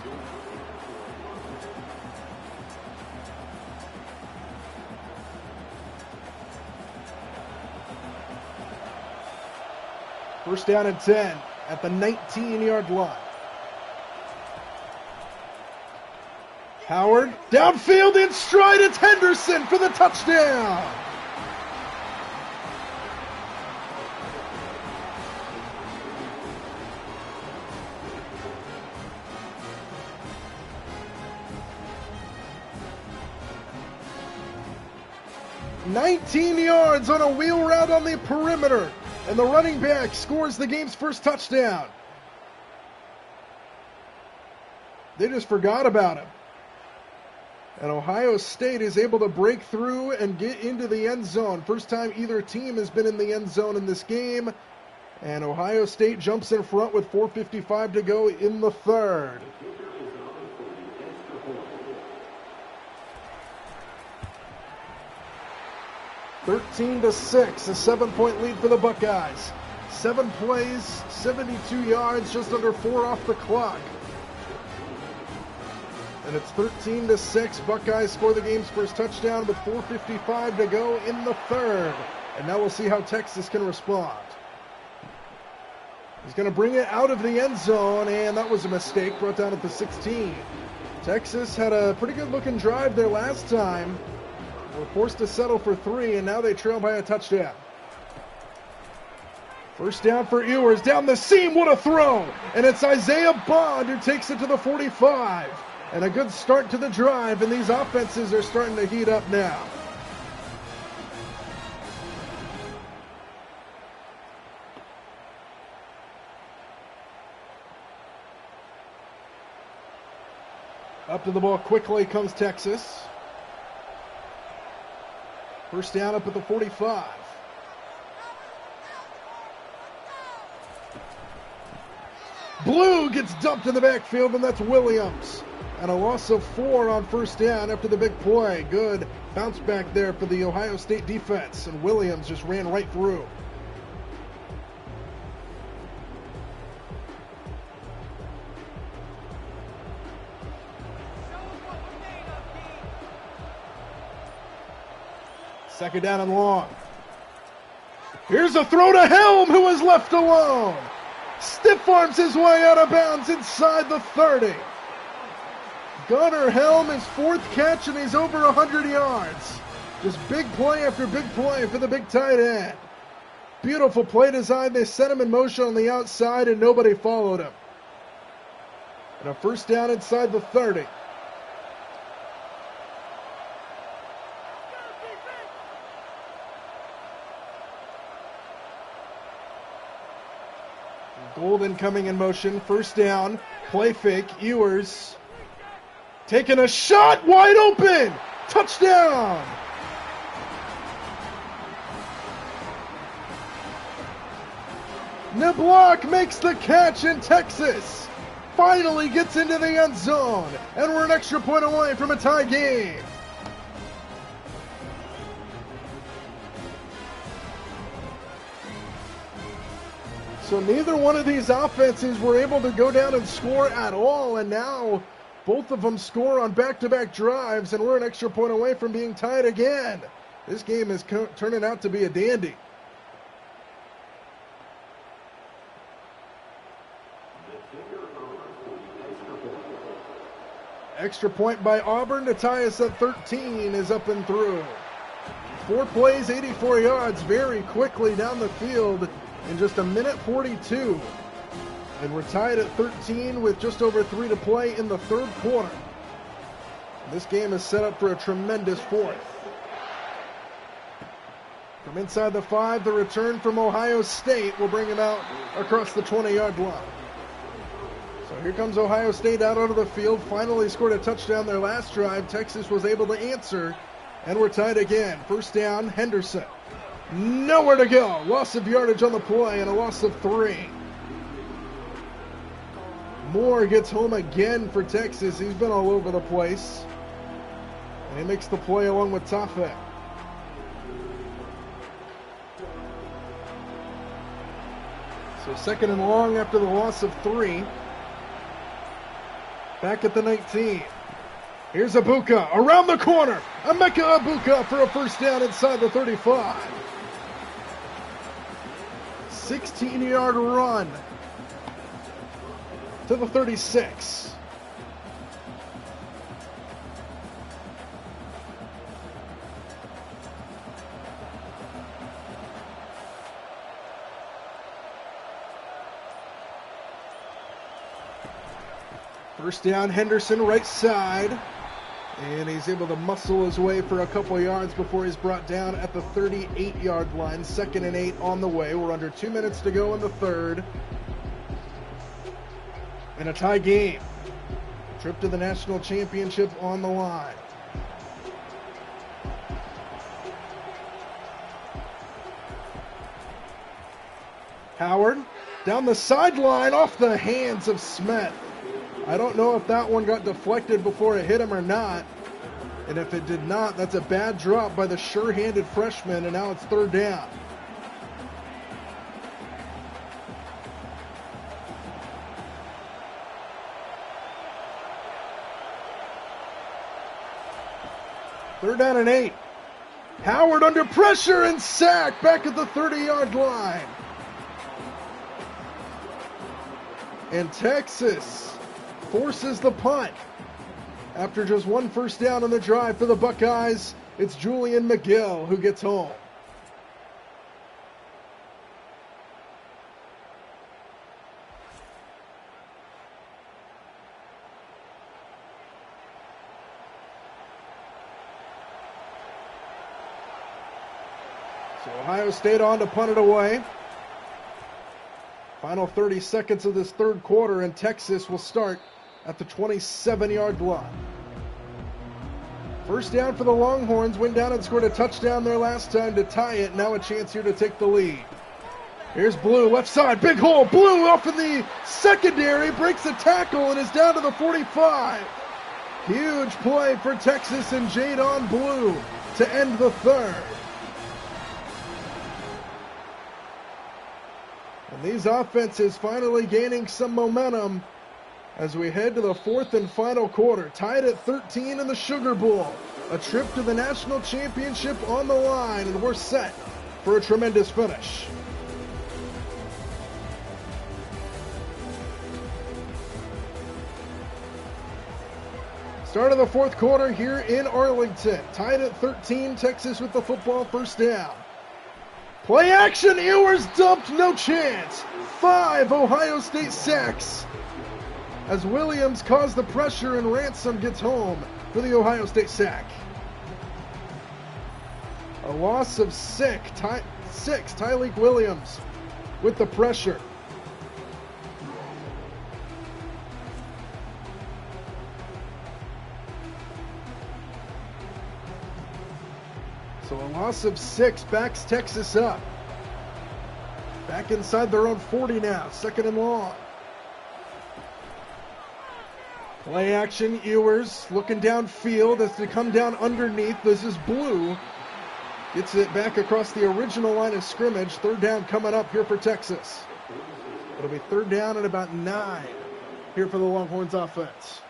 First down and 10 at the 19-yard line. Howard, downfield in stride, it's Henderson for the touchdown. "19 yards on a wheel route on the perimeter, and the running back scores the game's first touchdown." They just forgot about him. And Ohio State is able to break through and get into the end zone. First time either team has been in the end zone in this game. And Ohio State jumps in front with 4:55 to go in the third. (13-6), a 7-point lead for the Buckeyes. 7 plays, 72 yards, just under 4 off the clock. And it's 13-6. Buckeyes score the game's first touchdown with 4:55 to go in the third. And now we'll see how Texas can respond. He's going to bring it out of the end zone, and that was a mistake, brought down at the 16. Texas had a pretty good looking drive there last time. They were forced to settle for 3, and now they trail by a touchdown. First down for Ewers, down the seam, what a throw! And it's Isaiah Bond who takes it to the 45. And a good start to the drive, and these offenses are starting to heat up now. Up to the ball quickly comes Texas. First down up at the 45. Blue gets dumped in the backfield, and that's Williams. And a loss of 4 on first down after the big play. Good bounce back there for the Ohio State defense, and Williams just ran right through. Second down and long. Here's a throw to Helm, who is left alone. Stiff arms his way out of bounds inside the 30. Gunnar Helm, his 4th catch, and he's over 100 yards. Just big play after big play for the big tight end. Beautiful play design. They set him in motion on the outside, and nobody followed him. And a first down inside the 30. Golden coming in motion. First down. Play fake. Ewers taking a shot. Wide open. Touchdown. Niblock makes the catch, in Texas finally gets into the end zone. And we're an extra point away from a tie game. So neither one of these offenses were able to go down and score at all, and now both of them score on back-to-back drives, and we're an extra point away from being tied again. This game is turning out to be a dandy. Extra point by Auburn to tie us at 13 is up and through. 4 plays, 84 yards, very quickly down the field in just 1:42. And we're tied at 13 with just over 3 to play in the third quarter. This game is set up for a tremendous fourth. From inside the 5, the return from Ohio State will bring him out across the 20-yard line. So here comes Ohio State out onto the field. Finally scored a touchdown their last drive. Texas was able to answer, and we're tied again. First down, Henderson. Nowhere to go. Loss of yardage on the play and a loss of 3. Moore gets home again for Texas. He's been all over the place. And he makes the play along with Tafe. So second and long after the loss of 3. Back at the 19. Here's Abuka around the corner. Emeka Abuka for a first down inside the 35. 16-yard run to the 36. First down, Henderson, right side. And he's able to muscle his way for a couple yards before he's brought down at the 38-yard line. 2nd and 8 on the way. We're under 2 minutes to go in the third. And a tie game. Trip to the national championship on the line. Howard down the sideline off the hands of Smith. I don't know if that one got deflected before it hit him or not. And if it did not, that's a bad drop by the sure-handed freshman, and now it's third down. Third down and 8. Howard under pressure and sacked back at the 30-yard line. And Texas forces the punt. After just one first down on the drive for the Buckeyes, it's Julian McGill who gets home. So Ohio State on to punt it away. Final 30 seconds of this third quarter, and Texas will start at the 27-yard line. First down for the Longhorns. Went down and scored a touchdown there last time to tie it. Now a chance here to take the lead. Here's Blue, left side, big hole. Blue off in the secondary, breaks the tackle and is down to the 45. Huge play for Texas and Jadon Blue to end the third. And these offenses finally gaining some momentum as we head to the fourth and final quarter. Tied at 13 in the Sugar Bowl. A trip to the national championship on the line, and we're set for a tremendous finish. Start of the fourth quarter here in Arlington. Tied at 13, Texas with the football, first down. Play action, Ewers dumped, no chance. 5 Ohio State sacks as Williams caused the pressure and Ransom gets home for the Ohio State sack. A loss of 6, Tyleik Williams with the pressure. So a loss of 6 backs Texas up. Back inside their own 40 now, second and long. Play action, Ewers looking downfield as they come down underneath. This is Blue. Gets it back across the original line of scrimmage. Third down coming up here for Texas. It'll be third down and about 9 here for the Longhorns offense.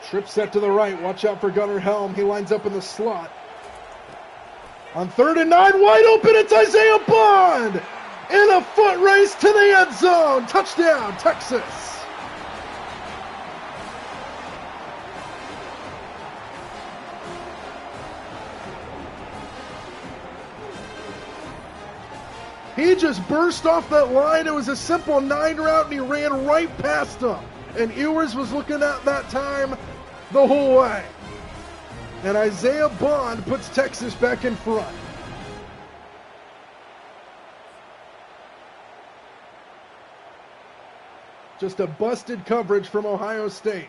Trip set to the right. Watch out for Gunnar Helm. He lines up in the slot. On third and 9, wide open, it's Isaiah Bond! In a foot race to the end zone. Touchdown, Texas. He just burst off that line. It was a simple 9 route, and he ran right past him. And Ewers was looking at that time the whole way. And Isaiah Bond puts Texas back in front. Just a busted coverage from Ohio State.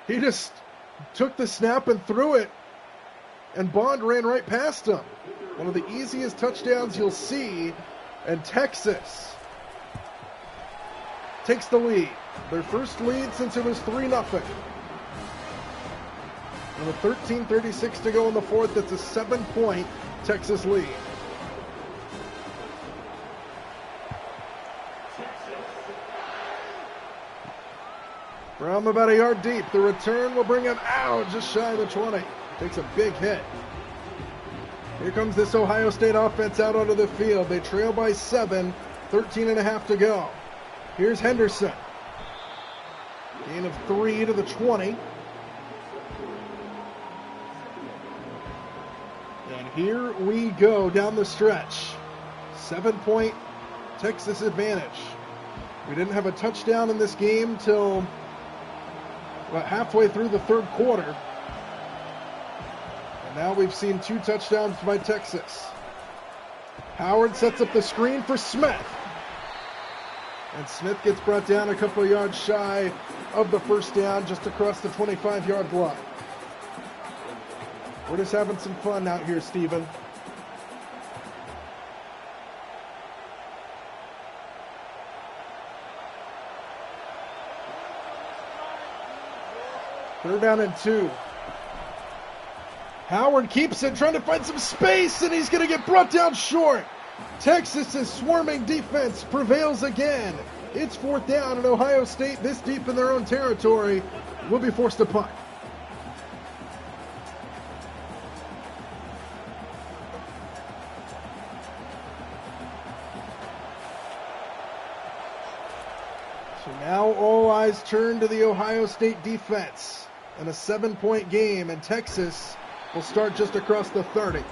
He just took the snap and threw it, and Bond ran right past him. One of the easiest touchdowns you'll see, and Texas takes the lead. Their first lead since it was 3-0. And with 13:36 to go in the fourth, it's a 7-point Texas lead. From about a yard deep, the return will bring him out just shy of the 20. Takes a big hit. Here comes this Ohio State offense out onto the field. They trail by 7, 13.5 to go. Here's Henderson. Gain of 3 to the 20. And here we go down the stretch. 7-point Texas advantage. We didn't have a touchdown in this game till about halfway through the third quarter. And now we've seen 2 touchdowns by Texas. Howard sets up the screen for Smith. And Smith gets brought down a couple of yards shy of the first down, just across the 25-yard line. We're just having some fun out here, Stephen. Third down and 2. Howard keeps it, trying to find some space, and he's going to get brought down short. Texas's swarming defense prevails again. It's fourth down, and Ohio State, this deep in their own territory, will be forced to punt. So now all eyes turn to the Ohio State defense in a 7-point game, and Texas will start just across the 30.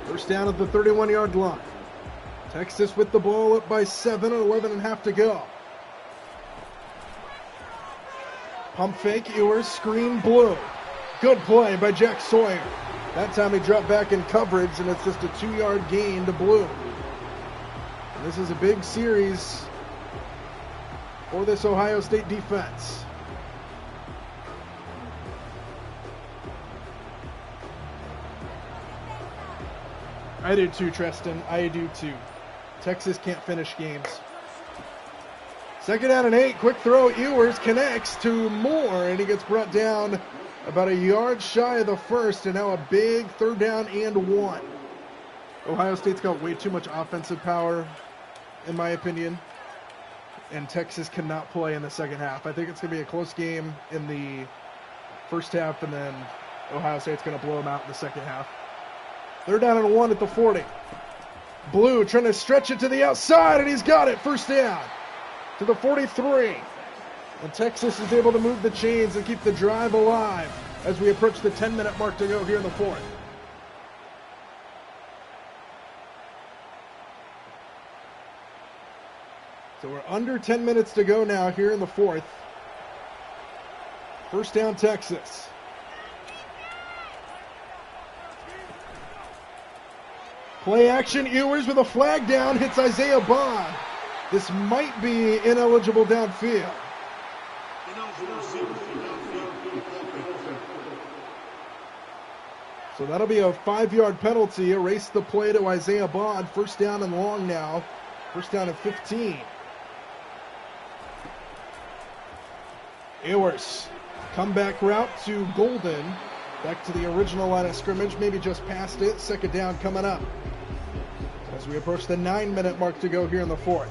First down at the 31-yard line. Texas with the ball up by 7, 11.5 to go. Pump fake, Ewers, screen, Blue. Good play by Jack Sawyer. That time he dropped back in coverage, and it's just a 2-yard gain to Blue. And this is a big series for this Ohio State defense. I do too, Treston. I do too. Texas can't finish games. 2nd down and 8. Quick throw. Ewers connects to Moore, and he gets brought down about a yard shy of the first, and now a big 3rd down and 1. Ohio State's got way too much offensive power, in my opinion, and Texas cannot play in the second half. I think it's going to be a close game in the first half, and then Ohio State's going to blow them out in the second half. 3rd down and 1 at the 40. Blue trying to stretch it to the outside, and he's got it. 1st down to the 43. And Texas is able to move the chains and keep the drive alive as we approach the 10-minute mark to go here in the 4th. So we're under 10 minutes to go now here in the 4th. 1st down, Texas. Play action, Ewers with a flag down, hits Isaiah Bond. This might be ineligible downfield. So that'll be a 5-yard penalty. Erase the play to Isaiah Bond. 1st down and long now. 1st down and 15. Ewers, comeback route to Golden. Back to the original line of scrimmage, maybe just past it. 2nd down coming up as we approach the 9-minute mark to go here in the 4th.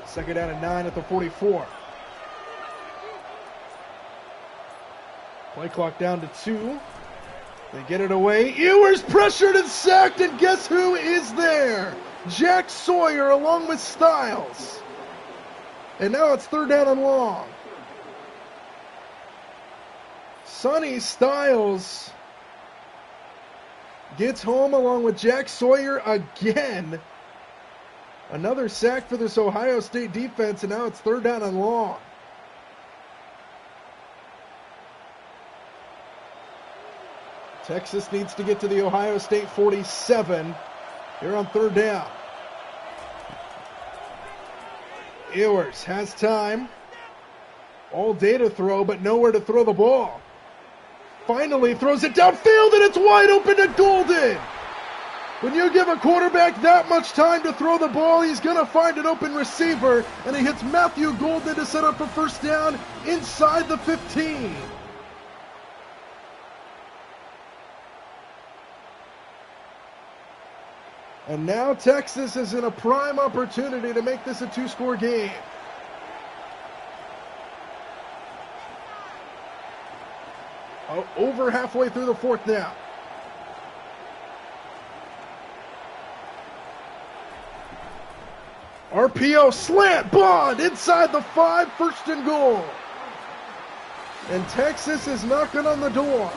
Second down and 9 at the 44. Play clock down to 2. They get it away. Ewers pressured and sacked, and guess who is there? Jack Sawyer along with Styles. And now it's 3rd down and long. Sonny Styles gets home along with Jack Sawyer again. Another sack for this Ohio State defense, and now it's 3rd down and long. Texas needs to get to the Ohio State 47. Here on 3rd down. Ewers has time. All day to throw, but nowhere to throw the ball. Finally throws it downfield, and it's wide open to Golden. When you give a quarterback that much time to throw the ball, he's going to find an open receiver, and he hits Matthew Golden to set up a 1st down inside the 15. And now Texas is in a prime opportunity to make this a 2-score game. Over halfway through the 4th now. RPO slant, Bond inside the 5, 1st and goal. And Texas is knocking on the door.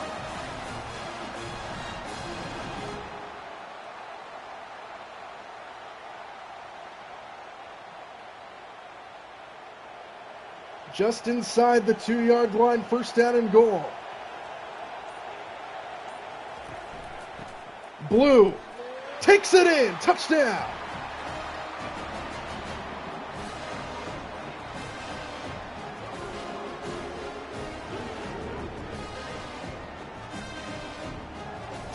Just inside the 2-yard line, 1st down and goal. Blue takes it in, touchdown.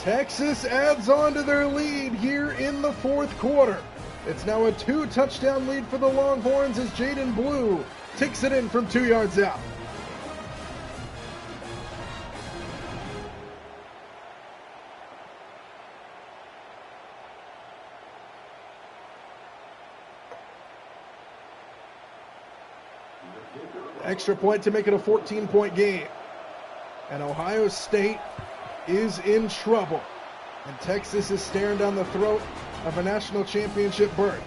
Texas adds on to their lead here in the 4th quarter. It's now a 2-touchdown lead for the Longhorns as Jaden Blue takes it in from 2 yards out. Extra point to make it a 14-point game. And Ohio State is in trouble. And Texas is staring down the throat of a national championship berth.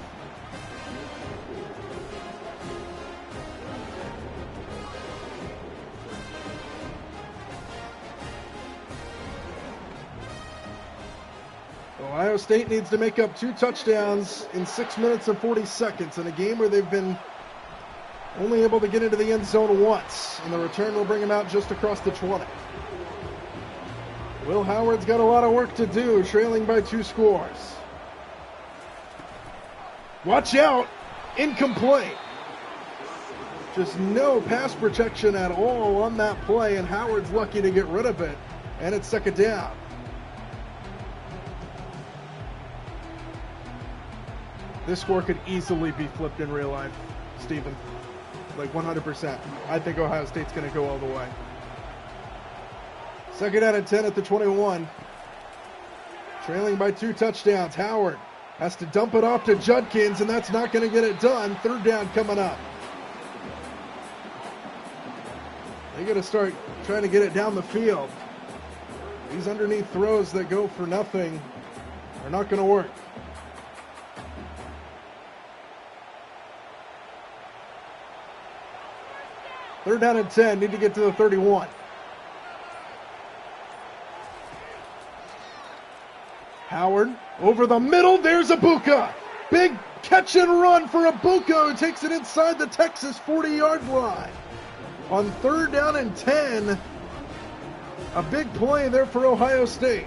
Ohio State needs to make up 2 touchdowns in 6 minutes and 40 seconds in a game where they've been only able to get into the end zone once. And the return will bring them out just across the 20. Will Howard's got a lot of work to do, trailing by 2 scores. Watch out! Incomplete. Just no pass protection at all on that play, and Howard's lucky to get rid of it. And it's 2nd down. This score could easily be flipped in real life, Stephen. Like 100%. I think Ohio State's going to go all the way. 2nd down and 10 at the 21. Trailing by 2 touchdowns. Howard has to dump it off to Judkins, and that's not going to get it done. 3rd down coming up. They got to start trying to get it down the field. These underneath throws that go for nothing are not going to work. Third down and 10, need to get to the 31. Howard over the middle, there's Ibuka. Big catch and run for Ibuka, who takes it inside the Texas 40-yard line. On 3rd down and 10, a big play there for Ohio State.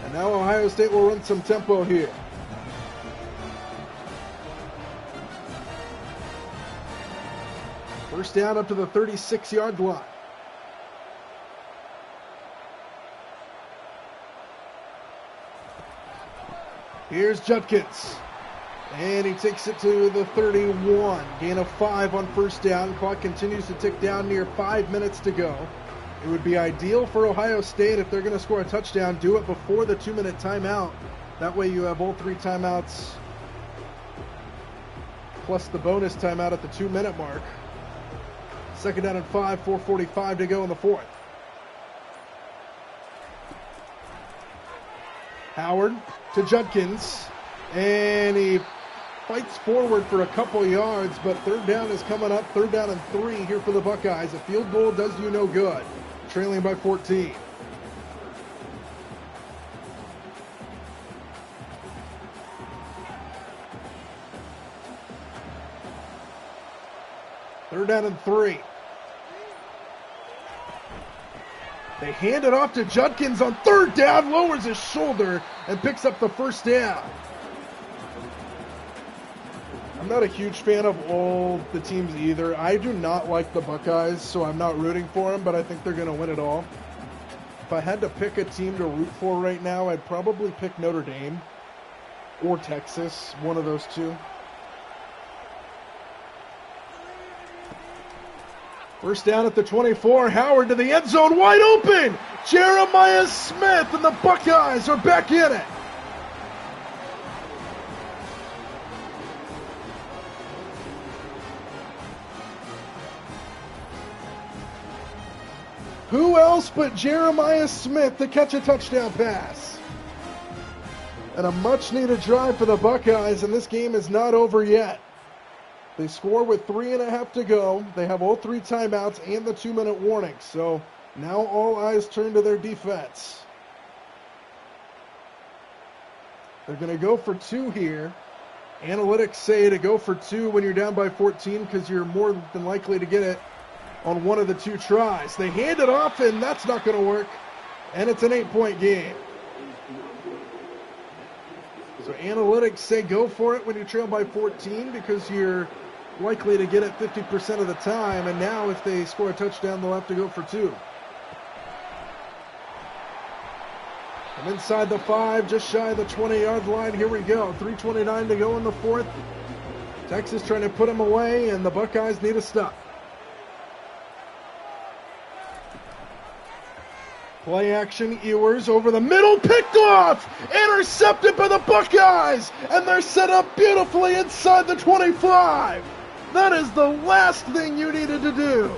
And now Ohio State will run some tempo here. First down up to the 36-yard line. Here's Judkins. And he takes it to the 31. Gain of 5 on first down. Clock continues to tick down, near 5 minutes to go. It would be ideal for Ohio State if they're going to score a touchdown, do it before the 2-minute timeout. That way you have all 3 timeouts plus the bonus timeout at the 2-minute mark. 2nd down and 5, 4:45 to go in the 4th. Howard to Judkins, and he fights forward for a couple yards, but 3rd down is coming up. 3rd down and 3 here for the Buckeyes. A field goal does you no good. Trailing by 14. Third down and 3. They hand it off to Judkins on 3rd down, lowers his shoulder, and picks up the 1st down. I'm not a huge fan of all the teams either. I do not like the Buckeyes, so I'm not rooting for them, but I think they're going to win it all. If I had to pick a team to root for right now, I'd probably pick Notre Dame or Texas, one of those two. First down at the 24, Howard to the end zone, wide open! Jeremiah Smith, and the Buckeyes are back in it. Who else but Jeremiah Smith to catch a touchdown pass? And a much-needed drive for the Buckeyes, and this game is not over yet. They score with 3.5 to go. They have all 3 timeouts and the 2-minute warning. So now all eyes turn to their defense. They're going to go for 2 here. Analytics say to go for 2 when you're down by 14 because you're more than likely to get it on one of the 2 tries. They hand it off, and that's not going to work. And it's an 8-point game. So analytics say go for it when you trail by 14 because you're likely to get it 50% of the time. And now if they score a touchdown, they'll have to go for 2. From inside the 5, just shy of the 20-yard line. Here we go. 3:29 to go in the 4th. Texas trying to put them away, and the Buckeyes need a stop. Play action, Ewers over the middle, picked off, intercepted by the Buckeyes, and they're set up beautifully inside the 25. That is the last thing you needed to do.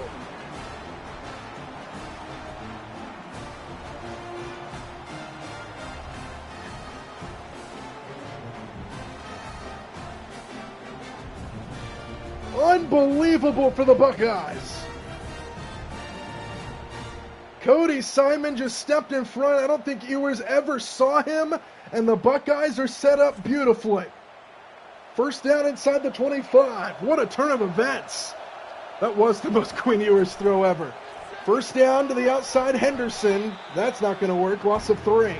Unbelievable for the Buckeyes. Cody Simon just stepped in front. I don't think Ewers ever saw him, and the Buckeyes are set up beautifully. First down inside the 25. What a turn of events. That was the most Quinn Ewers throw ever. First down to the outside, Henderson. That's not going to work. Loss of 3.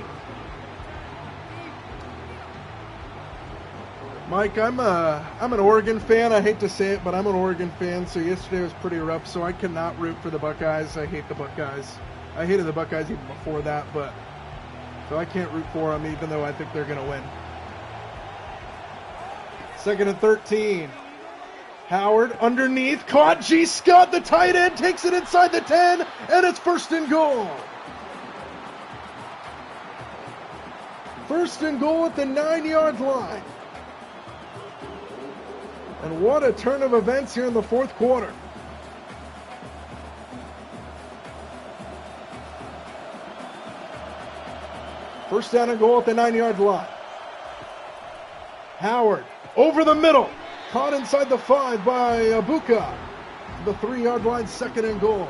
Mike, I'm an Oregon fan. I hate to say it, but I'm an Oregon fan, so yesterday was pretty rough, so I cannot root for the Buckeyes. I hate the Buckeyes. I hated the Buckeyes even before that, but so I can't root for them even though I think they're going to win. 2nd and 13. Howard underneath, caught. G. Scott, the tight end, takes it inside the 10, and it's 1st and goal. 1st and goal at the 9-yard line. And what a turn of events here in the 4th quarter. First down and goal at the 9-yard line. Howard over the middle. Caught inside the 5 by Abuka. The 3-yard line, 2nd and goal.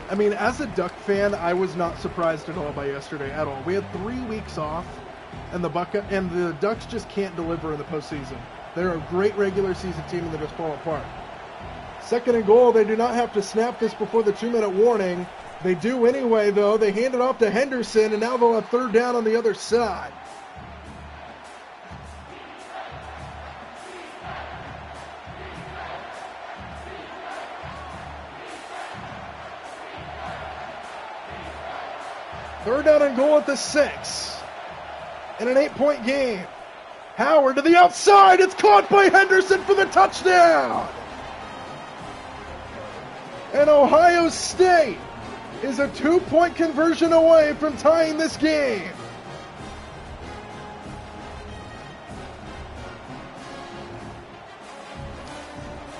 I mean, as a Duck fan, I was not surprised at all by yesterday at all. We had 3 weeks off. And the Ducks just can't deliver in the postseason. They're a great regular season team and they just fall apart. 2nd and goal, they do not have to snap this before the 2-minute warning. They do anyway, though. They hand it off to Henderson, and now they'll have 3rd down on the other side. Third down and goal at the 6. In an 8-point game. Howard to the outside. It's caught by Henderson for the touchdown. And Ohio State is a 2-point conversion away from tying this game.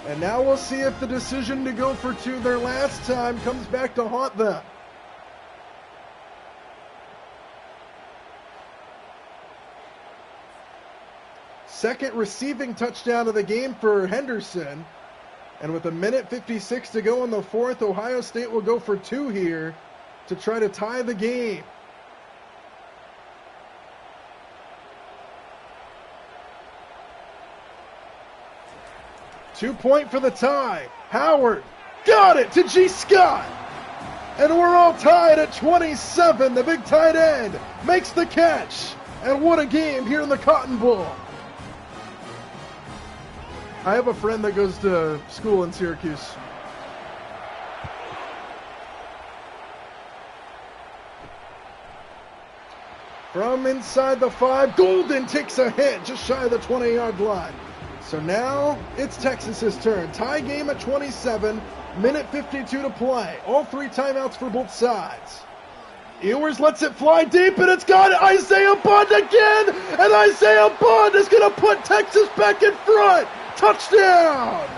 And now we'll see if the decision to go for 2 their last time comes back to haunt them. Second receiving touchdown of the game for Henderson. And with 1:56 to go in the 4th, Ohio State will go for 2 here to try to tie the game. Two-point for the tie. Howard got it to G. Scott. And we're all tied at 27. The big tight end makes the catch. And what a game here in the Cotton Bowl. I have a friend that goes to school in Syracuse. From inside the 5, Golden takes a hit just shy of the 20-yard line. So now it's Texas's turn. Tie game at 27, 1:52 to play. All 3 timeouts for both sides. Ewers lets it fly deep, and it's got Isaiah Bond again, and Isaiah Bond is going to put Texas back in front. Touchdown!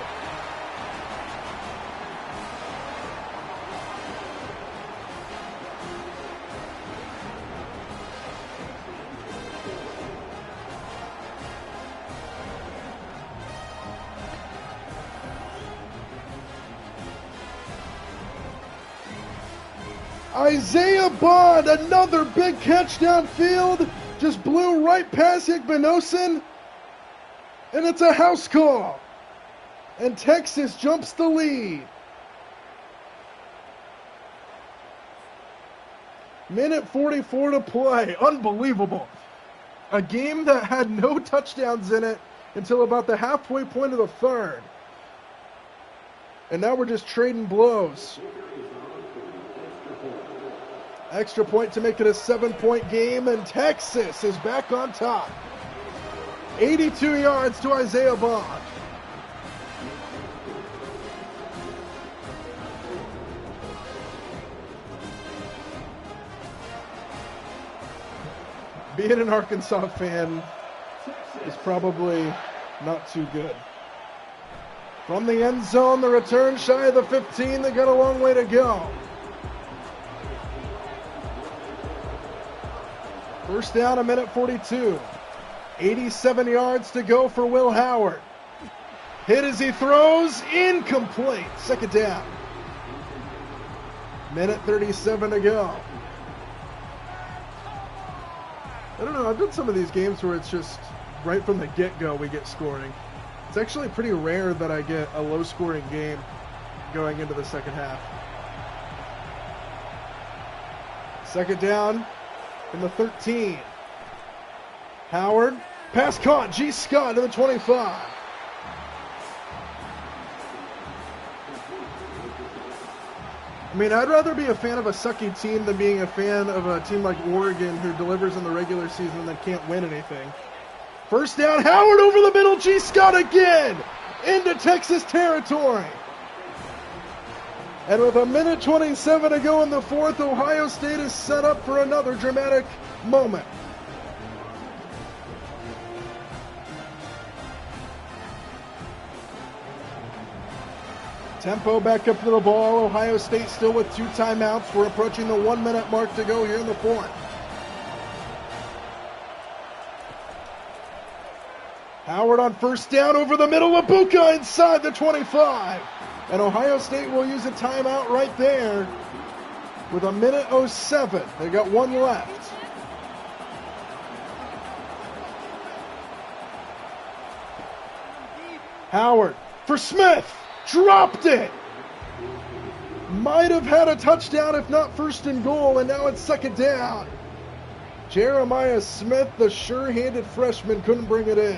Isaiah Bond, another big catch downfield, just blew right past Igbinosun. And it's a house call. And Texas jumps the lead. 1:44 to play. Unbelievable. A game that had no touchdowns in it until about the halfway point of the 3rd. And now we're just trading blows. Extra point to make it a 7-point game, and Texas is back on top. 82 yards to Isaiah Bond. Being an Arkansas fan is probably not too good. From the end zone, the return shy of the 15. They got a long way to go. First down, 1:42. 87 yards to go for Will Howard. Hit as he throws, incomplete. 2nd down. Minute 37 to go. I don't know, I've done some of these games where it's just right from the get-go we get scoring. It's actually pretty rare that I get a low-scoring game going into the second half. Second down in the 13. Howard, pass caught, G. Scott to the 25. I mean, I'd rather be a fan of a sucky team than being a fan of a team like Oregon who delivers in the regular season and then can't win anything. First down, Howard over the middle, G. Scott again into Texas territory. And with a minute 27 to go in the fourth, Ohio State is set up for another dramatic moment. Tempo back up to the ball. Ohio State still with 2 timeouts. We're approaching the 1 minute mark to go here in the fourth. Howard on first down over the middle of Buckeyes inside the 25. And Ohio State will use a timeout right there with a minute 07. They got 1 left. Howard for Smith. Dropped it. Might have had a touchdown if not first and goal, and now it's second down. Jeremiah Smith, the sure-handed freshman, couldn't bring it in.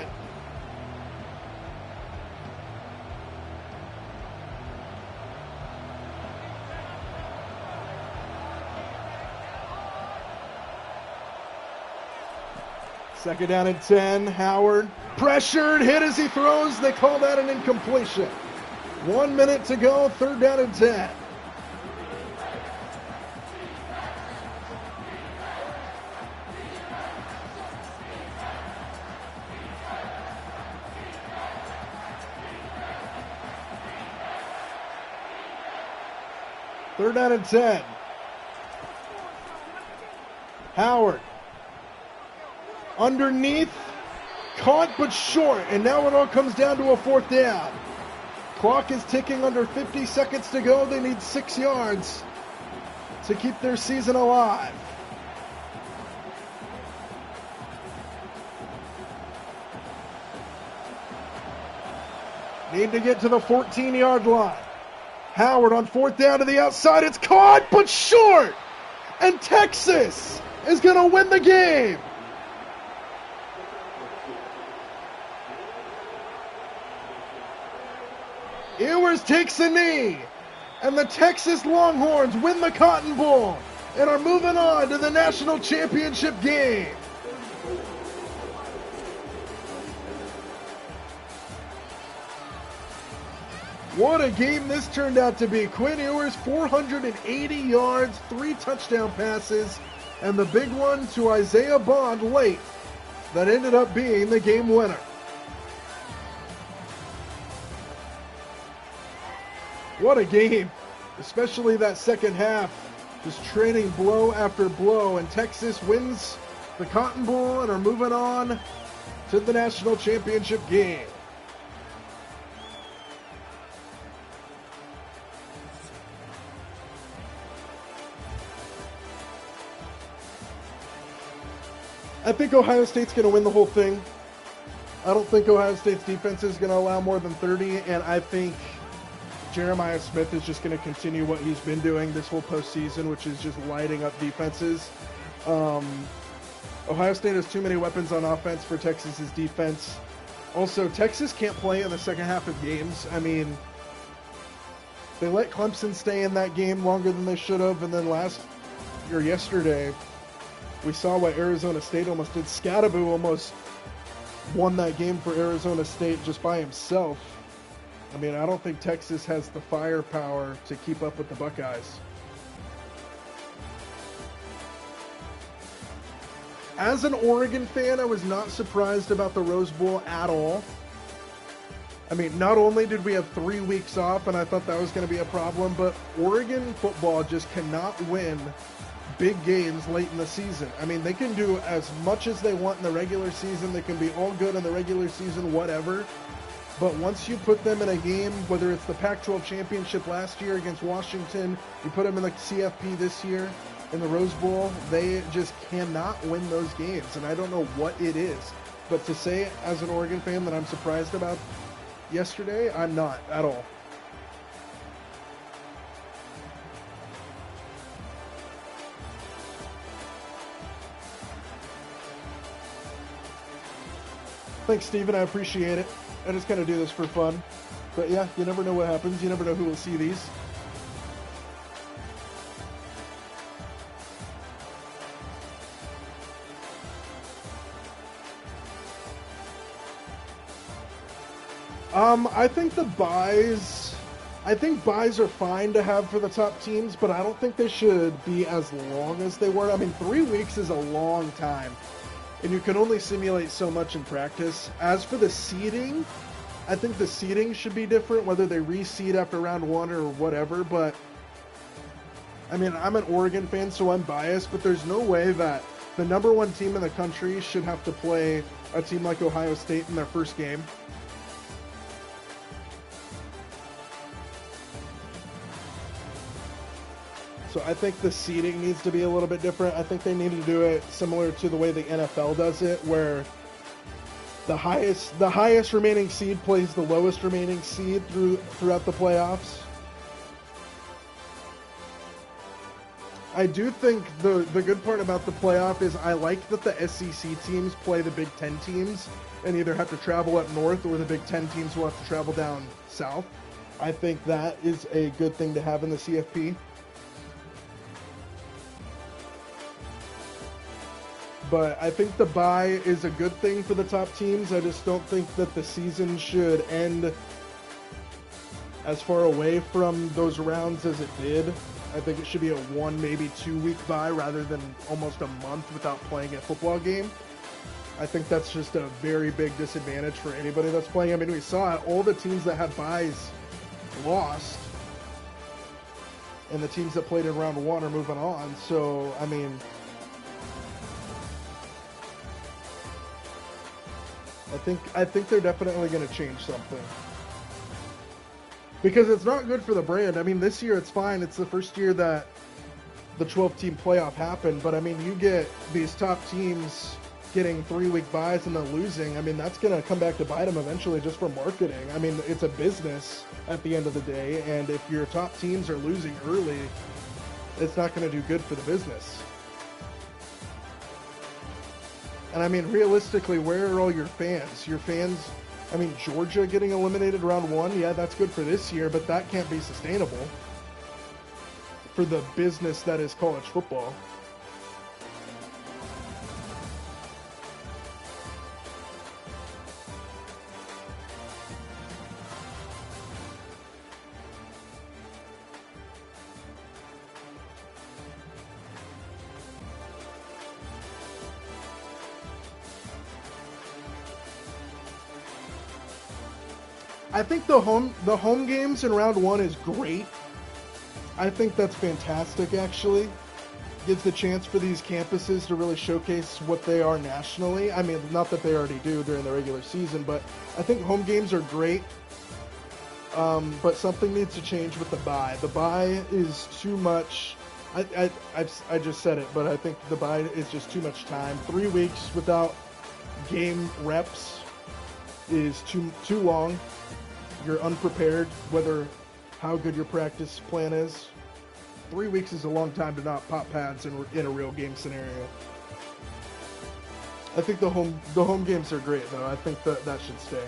Second down and 10. Howard pressured, hit as he throws. They call that an incompletion. 1 minute to go, third down and 10. Third down and 10. Howard. Underneath. Caught but short. And now it all comes down to a fourth down. Clock is ticking, under 50 seconds to go. They need 6 yards to keep their season alive. Need to get to the 14-yard line. Howard on fourth down to the outside. It's caught but short. And Texas is going to win the game. Ewers takes a knee, and the Texas Longhorns win the Cotton Bowl and are moving on to the national championship game. What a game this turned out to be. Quinn Ewers, 480 yards, 3 touchdown passes, and the big one to Isaiah Bond late that ended up being the game winner. What a game, especially that second half, just trading blow after blow, and Texas wins the Cotton Bowl and are moving on to the national championship game. I think Ohio State's going to win the whole thing. I don't think Ohio State's defense is going to allow more than 30, and I think Jeremiah Smith is just going to continue what he's been doing this whole postseason, which is just lighting up defenses. Ohio State has too many weapons on offense for Texas's defense. Also, Texas can't play in the second half of games. I mean, they let Clemson stay in that game longer than they should have, and then yesterday, we saw what Arizona State almost did. Scadaboo almost won that game for Arizona State just by himself. I mean, I don't think Texas has the firepower to keep up with the Buckeyes. As an Oregon fan, I was not surprised about the Rose Bowl at all. I mean, not only did we have 3 weeks off, and I thought that was going to be a problem, but Oregon football just cannot win big games late in the season. I mean, they can do as much as they want in the regular season. They can be all good in the regular season, whatever. But once you put them in a game, whether it's the Pac-12 championship last year against Washington, you put them in the CFP this year in the Rose Bowl, they just cannot win those games. And I don't know what it is. But to say as an Oregon fan that I'm surprised about yesterday, I'm not at all. Thanks, Steven. I appreciate it. I just kind of do this for fun. But yeah, you never know what happens. You never know who will see these. I think the buys are fine to have for the top teams, but I don't think they should be as long as they were. I mean, 3 weeks is a long time, and you can only simulate so much in practice. As for the seeding, I think the seeding should be different, whether they reseed after round 1 or whatever, but I mean, I'm an Oregon fan, so I'm biased, but there's no way that the number 1 team in the country should have to play a team like Ohio State in their first game. So I think the seeding needs to be a little bit different. I think they need to do it similar to the way the NFL does it, where the highest remaining seed plays the lowest remaining seed throughout the playoffs. I do think the good part about the playoff is I like that the SEC teams play the Big Ten teams and either have to travel up north or the Big Ten teams will have to travel down south. I think that is a good thing to have in the CFP. But I think the bye is a good thing for the top teams. I just don't think that the season should end as far away from those rounds as it did. I think it should be a 1, maybe 2 week bye rather than almost a month without playing a football game. I think that's just a very big disadvantage for anybody that's playing. I mean, we saw it. All the teams that had byes lost, and the teams that played in round 1 are moving on. So, I mean, I think they're definitely going to change something. Because it's not good for the brand. I mean, this year it's fine. It's the first year that the 12-team playoff happened. But, I mean, you get these top teams getting 3-week byes and then losing. I mean, that's going to come back to bite them eventually just for marketing. I mean, it's a business at the end of the day. And if your top teams are losing early, it's not going to do good for the business. And I mean, realistically, where are all your fans? Your fans, I mean, Georgia getting eliminated round 1, yeah, that's good for this year, but that can't be sustainable for the business that is college football. I think the home games in round 1 is great. I think that's fantastic, actually. Gives the chance for these campuses to really showcase what they are nationally. I mean, not that they already do during the regular season, but I think home games are great. But something needs to change with the bye. The bye is too much. I just said it, but I think the bye is just too much time. 3 weeks without game reps is too long. You're unprepared, how good your practice plan is. 3 weeks is a long time to not pop pads in a real game scenario. I think the home games are great, though. I think that should stay.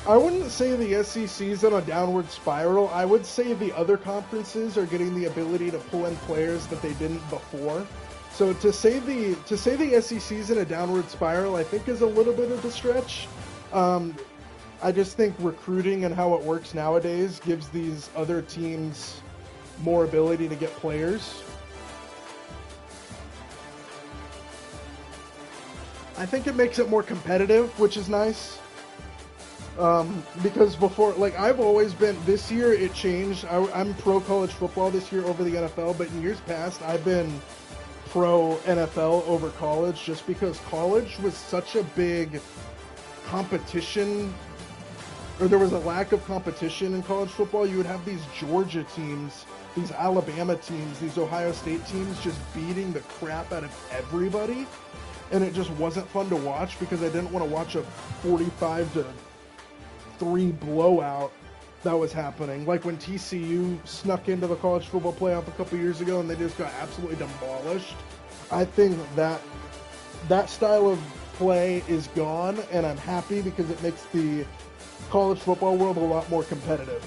I wouldn't say the SEC's on a downward spiral. I would say the other conferences are getting the ability to pull in players that they didn't before. So to say the SEC's in a downward spiral, I think is a little bit of a stretch. I just think recruiting and how it works nowadays gives these other teams more ability to get players. I think it makes it more competitive, which is nice. Because before, like, I've always been, this year it changed. I'm pro college football this year over the NFL, but in years past, I've been pro NFL over college just because college was such a big competition, or there was a lack of competition in college football. You would have these Georgia teams, these Alabama teams, these Ohio State teams just beating the crap out of everybody, and it just wasn't fun to watch because I didn't want to watch a 45-3 blowout that was happening. Like when TCU snuck into the college football playoff a couple years ago and they just got absolutely demolished. I think that style of play is gone, and I'm happy because it makes the college football world a lot more competitive.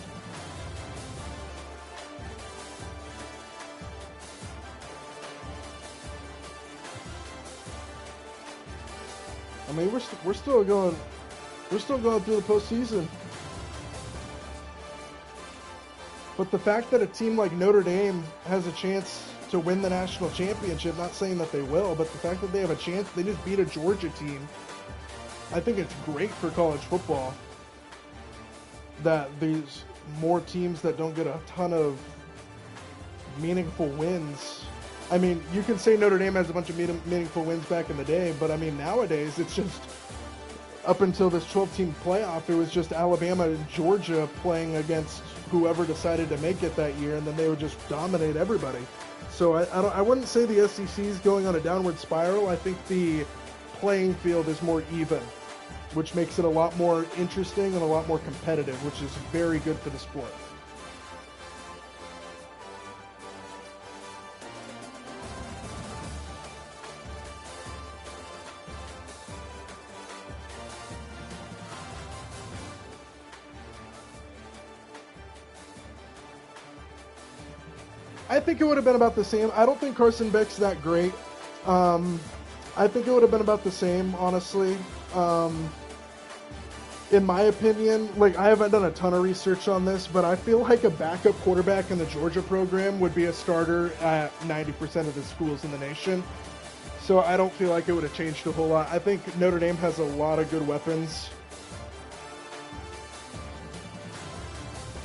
I mean, we're still going through the postseason. But the fact that a team like Notre Dame has a chance to win the national championship, not saying that they will, but the fact that they have a chance, they just beat a Georgia team, I think it's great for college football that there's more teams that don't get a ton of meaningful wins. I mean, you can say Notre Dame has a bunch of meaningful wins back in the day, but I mean, nowadays it's just, up until this 12-team playoff, it was just Alabama and Georgia playing against whoever decided to make it that year, and then they would just dominate everybody. So I wouldn't say the SEC is going on a downward spiral. I think the playing field is more even, which makes it a lot more interesting and a lot more competitive, which is very good for the sport. I think it would have been about the same. I don't think Carson Beck's that great. I think it would have been about the same, honestly. In my opinion, like, I haven't done a ton of research on this, but I feel like a backup quarterback in the Georgia program would be a starter at 90% of the schools in the nation. So I don't feel like it would have changed a whole lot. I think Notre Dame has a lot of good weapons.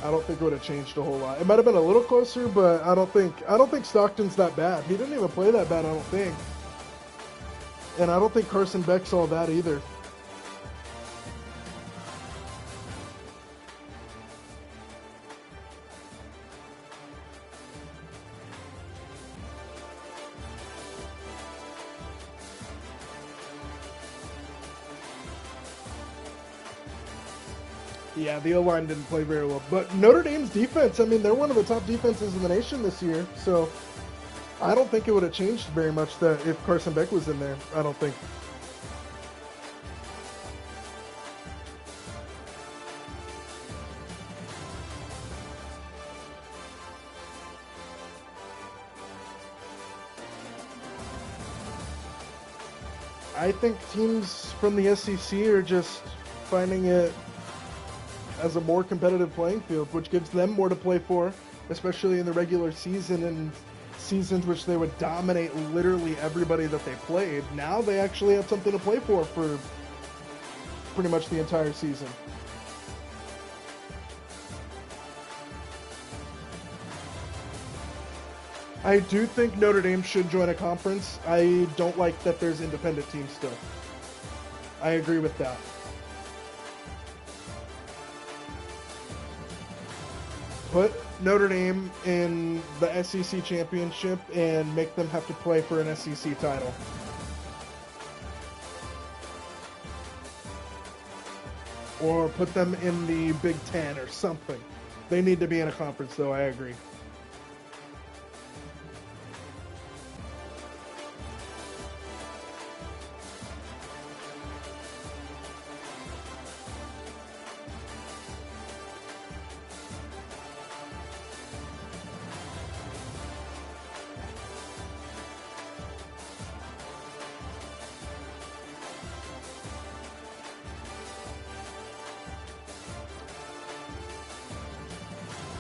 I don't think it would have changed a whole lot. It might have been a little closer, but I don't think Stockton's that bad. He didn't even play that bad, I don't think. And I don't think Carson Beck's all that either. Yeah, the O-line didn't play very well. But Notre Dame's defense, I mean, they're one of the top defenses in the nation this year. So I don't think it would have changed very much that if Carson Beck was in there. I don't think. I think teams from the SEC are just finding it as a more competitive playing field, which gives them more to play for, especially in the regular season and seasons which they would dominate literally everybody that they played. Now they actually have something to play for pretty much the entire season. I do think Notre Dame should join a conference. I don't like that there's independent teams still. I agree with that. Put Notre Dame in the SEC championship and make them have to play for an SEC title. Or put them in the Big Ten or something. They need to be in a conference, though, I agree.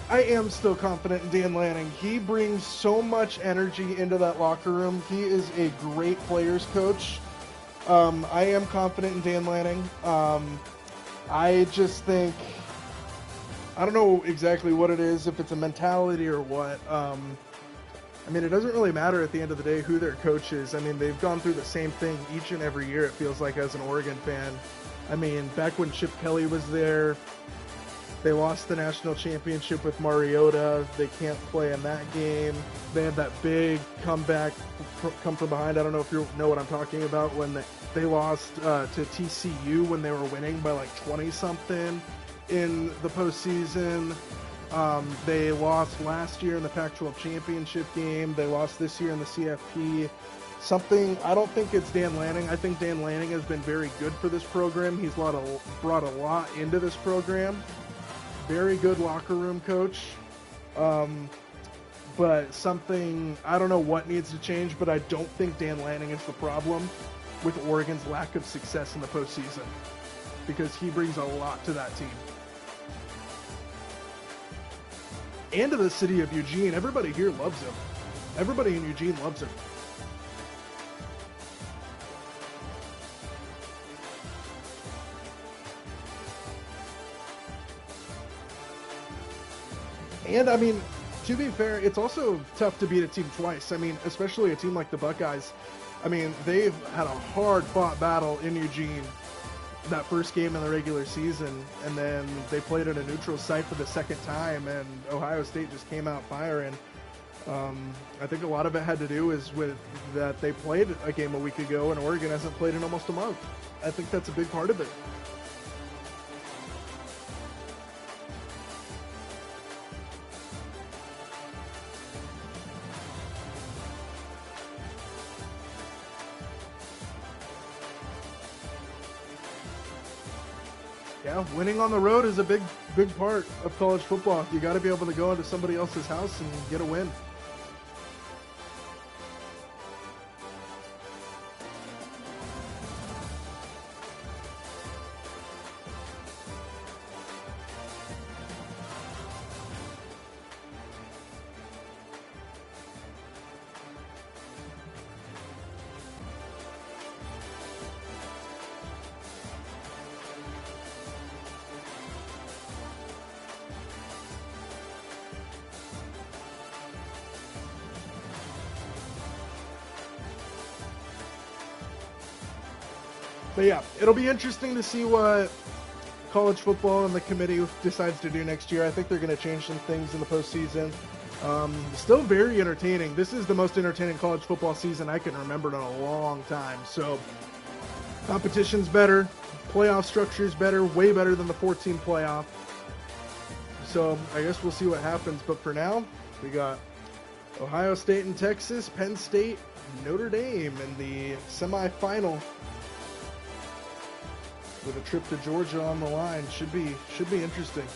I am still confident in Dan Lanning. He brings so much energy into that locker room. He is a great players coach. I am confident in Dan Lanning. I just think, I don't know exactly what it is, if it's a mentality or what. I mean, it doesn't really matter at the end of the day who their coach is. I mean, they've gone through the same thing each and every year, it feels like, as an Oregon fan. I mean, back when Chip Kelly was there, they lost the national championship with Mariota. They can't play in that game. They had that big comeback, come from behind. I don't know if you know what I'm talking about, when they lost to TCU when they were winning by like 20-something in the postseason. They lost last year in the Pac-12 championship game. They lost this year in the CFP. I don't think it's Dan Lanning. I think Dan Lanning has been very good for this program. He's brought a lot into this program. Very good locker room coach. But I don't know what needs to change, but I don't think Dan Lanning is the problem with Oregon's lack of success in the postseason, because he brings a lot to that team. And to the city of Eugene. Everybody here loves him. Everybody in Eugene loves him. And, I mean, to be fair, it's also tough to beat a team twice. I mean, especially a team like the Buckeyes. I mean, they've had a hard-fought battle in Eugene that first game in the regular season, and then they played at a neutral site for the second time, and Ohio State just came out firing. I think a lot of it had to do with that they played a game a week ago, and Oregon hasn't played in almost a month. I think that's a big part of it. Yeah, winning on the road is a big part of college football. You got to be able to go into somebody else's house and get a win. But yeah, it'll be interesting to see what college football and the committee decides to do next year. I think they're going to change some things in the postseason. Still very entertaining. This is the most entertaining college football season I can remember in a long time. So competition's better, playoff structure's better, way better than the 14 playoff. So I guess we'll see what happens. But for now, we got Ohio State and Texas, Penn State, Notre Dame in the semifinal, with a trip to Georgia on the line. Should be interesting.